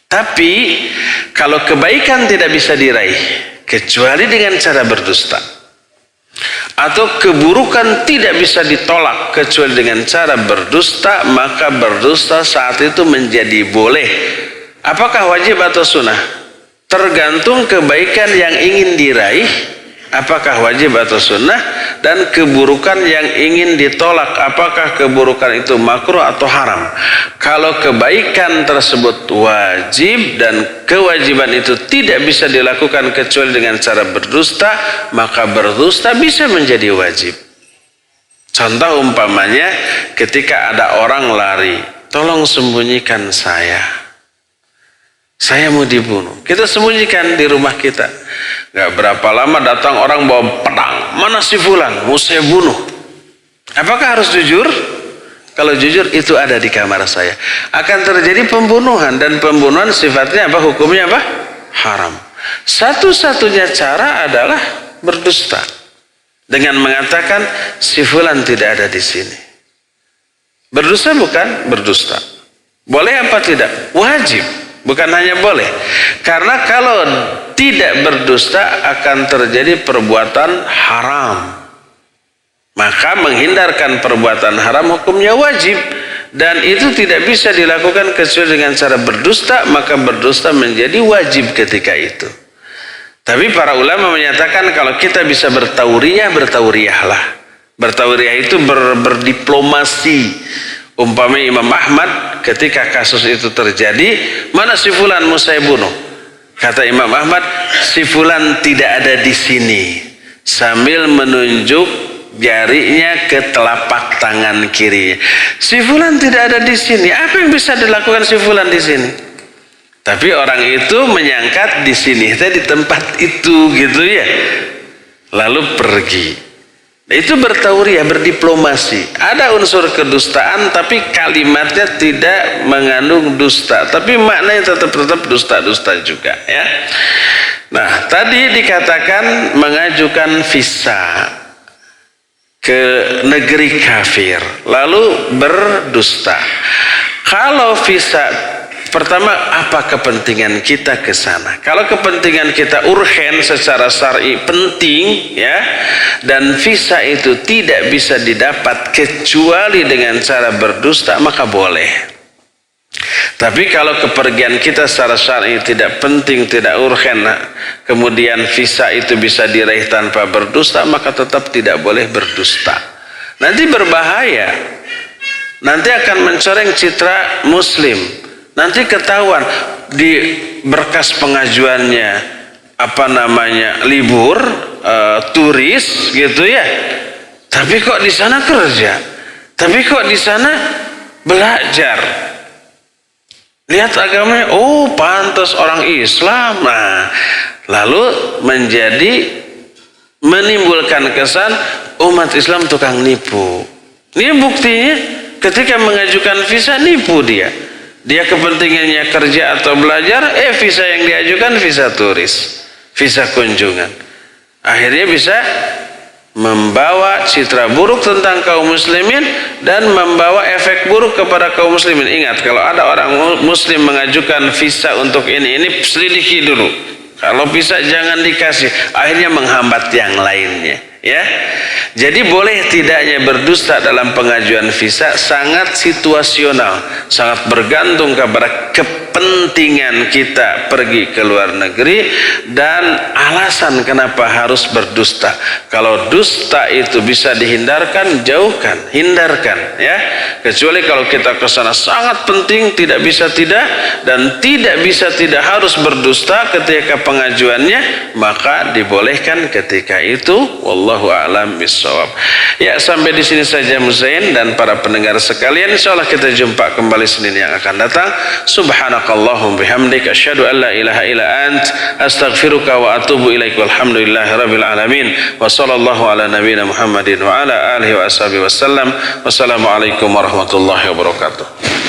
Tapi kalau kebaikan tidak bisa diraih kecuali dengan cara berdusta, atau keburukan tidak bisa ditolak kecuali dengan cara berdusta, maka berdusta saat itu menjadi boleh. Apakah wajib atau sunnah? Tergantung kebaikan yang ingin diraih, apakah wajib atau sunnah, dan keburukan yang ingin ditolak, apakah keburukan itu makruh atau haram. Kalau kebaikan tersebut wajib dan kewajiban itu tidak bisa dilakukan kecuali dengan cara berdusta, maka berdusta bisa menjadi wajib. Contoh umpamanya ketika ada orang lari, tolong sembunyikan saya mau dibunuh. Kita sembunyikan di rumah kita. Gak berapa lama datang orang bawa pedang. Mana si fulan? Mau saya bunuh. Apakah harus jujur? Kalau jujur itu ada di kamar saya. Akan terjadi pembunuhan. Dan pembunuhan sifatnya apa? Hukumnya apa? Haram. Satu-satunya cara adalah berdusta. Dengan mengatakan si fulan tidak ada di sini. Berdusta bukan? Berdusta. Boleh apa tidak? Wajib. Bukan hanya boleh. Karena kalau tidak berdusta akan terjadi perbuatan haram. Maka menghindarkan perbuatan haram hukumnya wajib. Dan itu tidak bisa dilakukan kecuali dengan cara berdusta, maka berdusta menjadi wajib ketika itu. Tapi para ulama menyatakan kalau kita bisa bertauriah, bertauriahlah. Bertauriah itu berdiplomasi. Umpamanya Imam Ahmad ketika kasus itu terjadi, mana si fulan mau saya bunuh? Kata Imam Ahmad, si fulan tidak ada di sini. Sambil menunjuk jarinya ke telapak tangan kiri. Si fulan tidak ada di sini. Apa yang bisa dilakukan si fulan di sini? Tapi orang itu menyangka di sini, di tempat itu gitu ya. Lalu pergi. Itu bertauriah, berdiplomasi. Ada unsur kedustaan, tapi kalimatnya tidak mengandung dusta. Tapi maknanya tetap dusta-dusta juga ya. Nah, tadi dikatakan mengajukan visa ke negeri kafir, lalu berdusta. Kalau visa, pertama apa kepentingan kita ke sana? Kalau kepentingan kita urgen secara syar'i penting ya, dan visa itu tidak bisa didapat kecuali dengan cara berdusta, maka boleh. Tapi kalau kepergian kita secara syar'i tidak penting, tidak urgen, kemudian visa itu bisa diraih tanpa berdusta, maka tetap tidak boleh berdusta. Nanti berbahaya. Nanti akan mencoreng citra muslim. Nanti ketahuan di berkas pengajuannya libur, turis gitu ya. Tapi kok di sana kerja? Tapi kok di sana belajar? Lihat agamanya, oh pantas orang Islam. Nah, lalu menimbulkan kesan umat Islam tukang nipu. Ini buktinya ketika mengajukan visa nipu dia. Dia kepentingannya kerja atau belajar, visa yang diajukan visa turis, visa kunjungan. Akhirnya bisa membawa citra buruk tentang kaum muslimin dan membawa efek buruk kepada kaum muslimin. Ingat, kalau ada orang muslim mengajukan visa untuk ini selidiki dulu. Kalau bisa jangan dikasih, akhirnya menghambat yang lainnya ya. Jadi boleh tidaknya berdusta dalam pengajuan visa sangat situasional, sangat bergantung kepada kepentingan kita pergi ke luar negeri dan alasan kenapa harus berdusta. Kalau dusta itu bisa dihindarkan, jauhkan, hindarkan ya. Kecuali kalau kita ke sana sangat penting, tidak bisa tidak, dan tidak bisa tidak harus berdusta ketika pengajuannya, maka dibolehkan ketika itu. Wallahu a'lam bishawab. Ya, sampai di sini saja Muzain dan para pendengar sekalian. Insyaallah kita jumpa kembali Senin yang akan datang. Subhanakallahum bihamdik asyhadu an la ilaha illa ant astaghfiruka wa atubu ilaik. Walhamdulillahirabbil alamin. Wa sallallahu ala nabiyyina Muhammadin wa ala alihi wa ashabihi wasallam. Wassalamualaikum warahmatullahi wabarakatuh.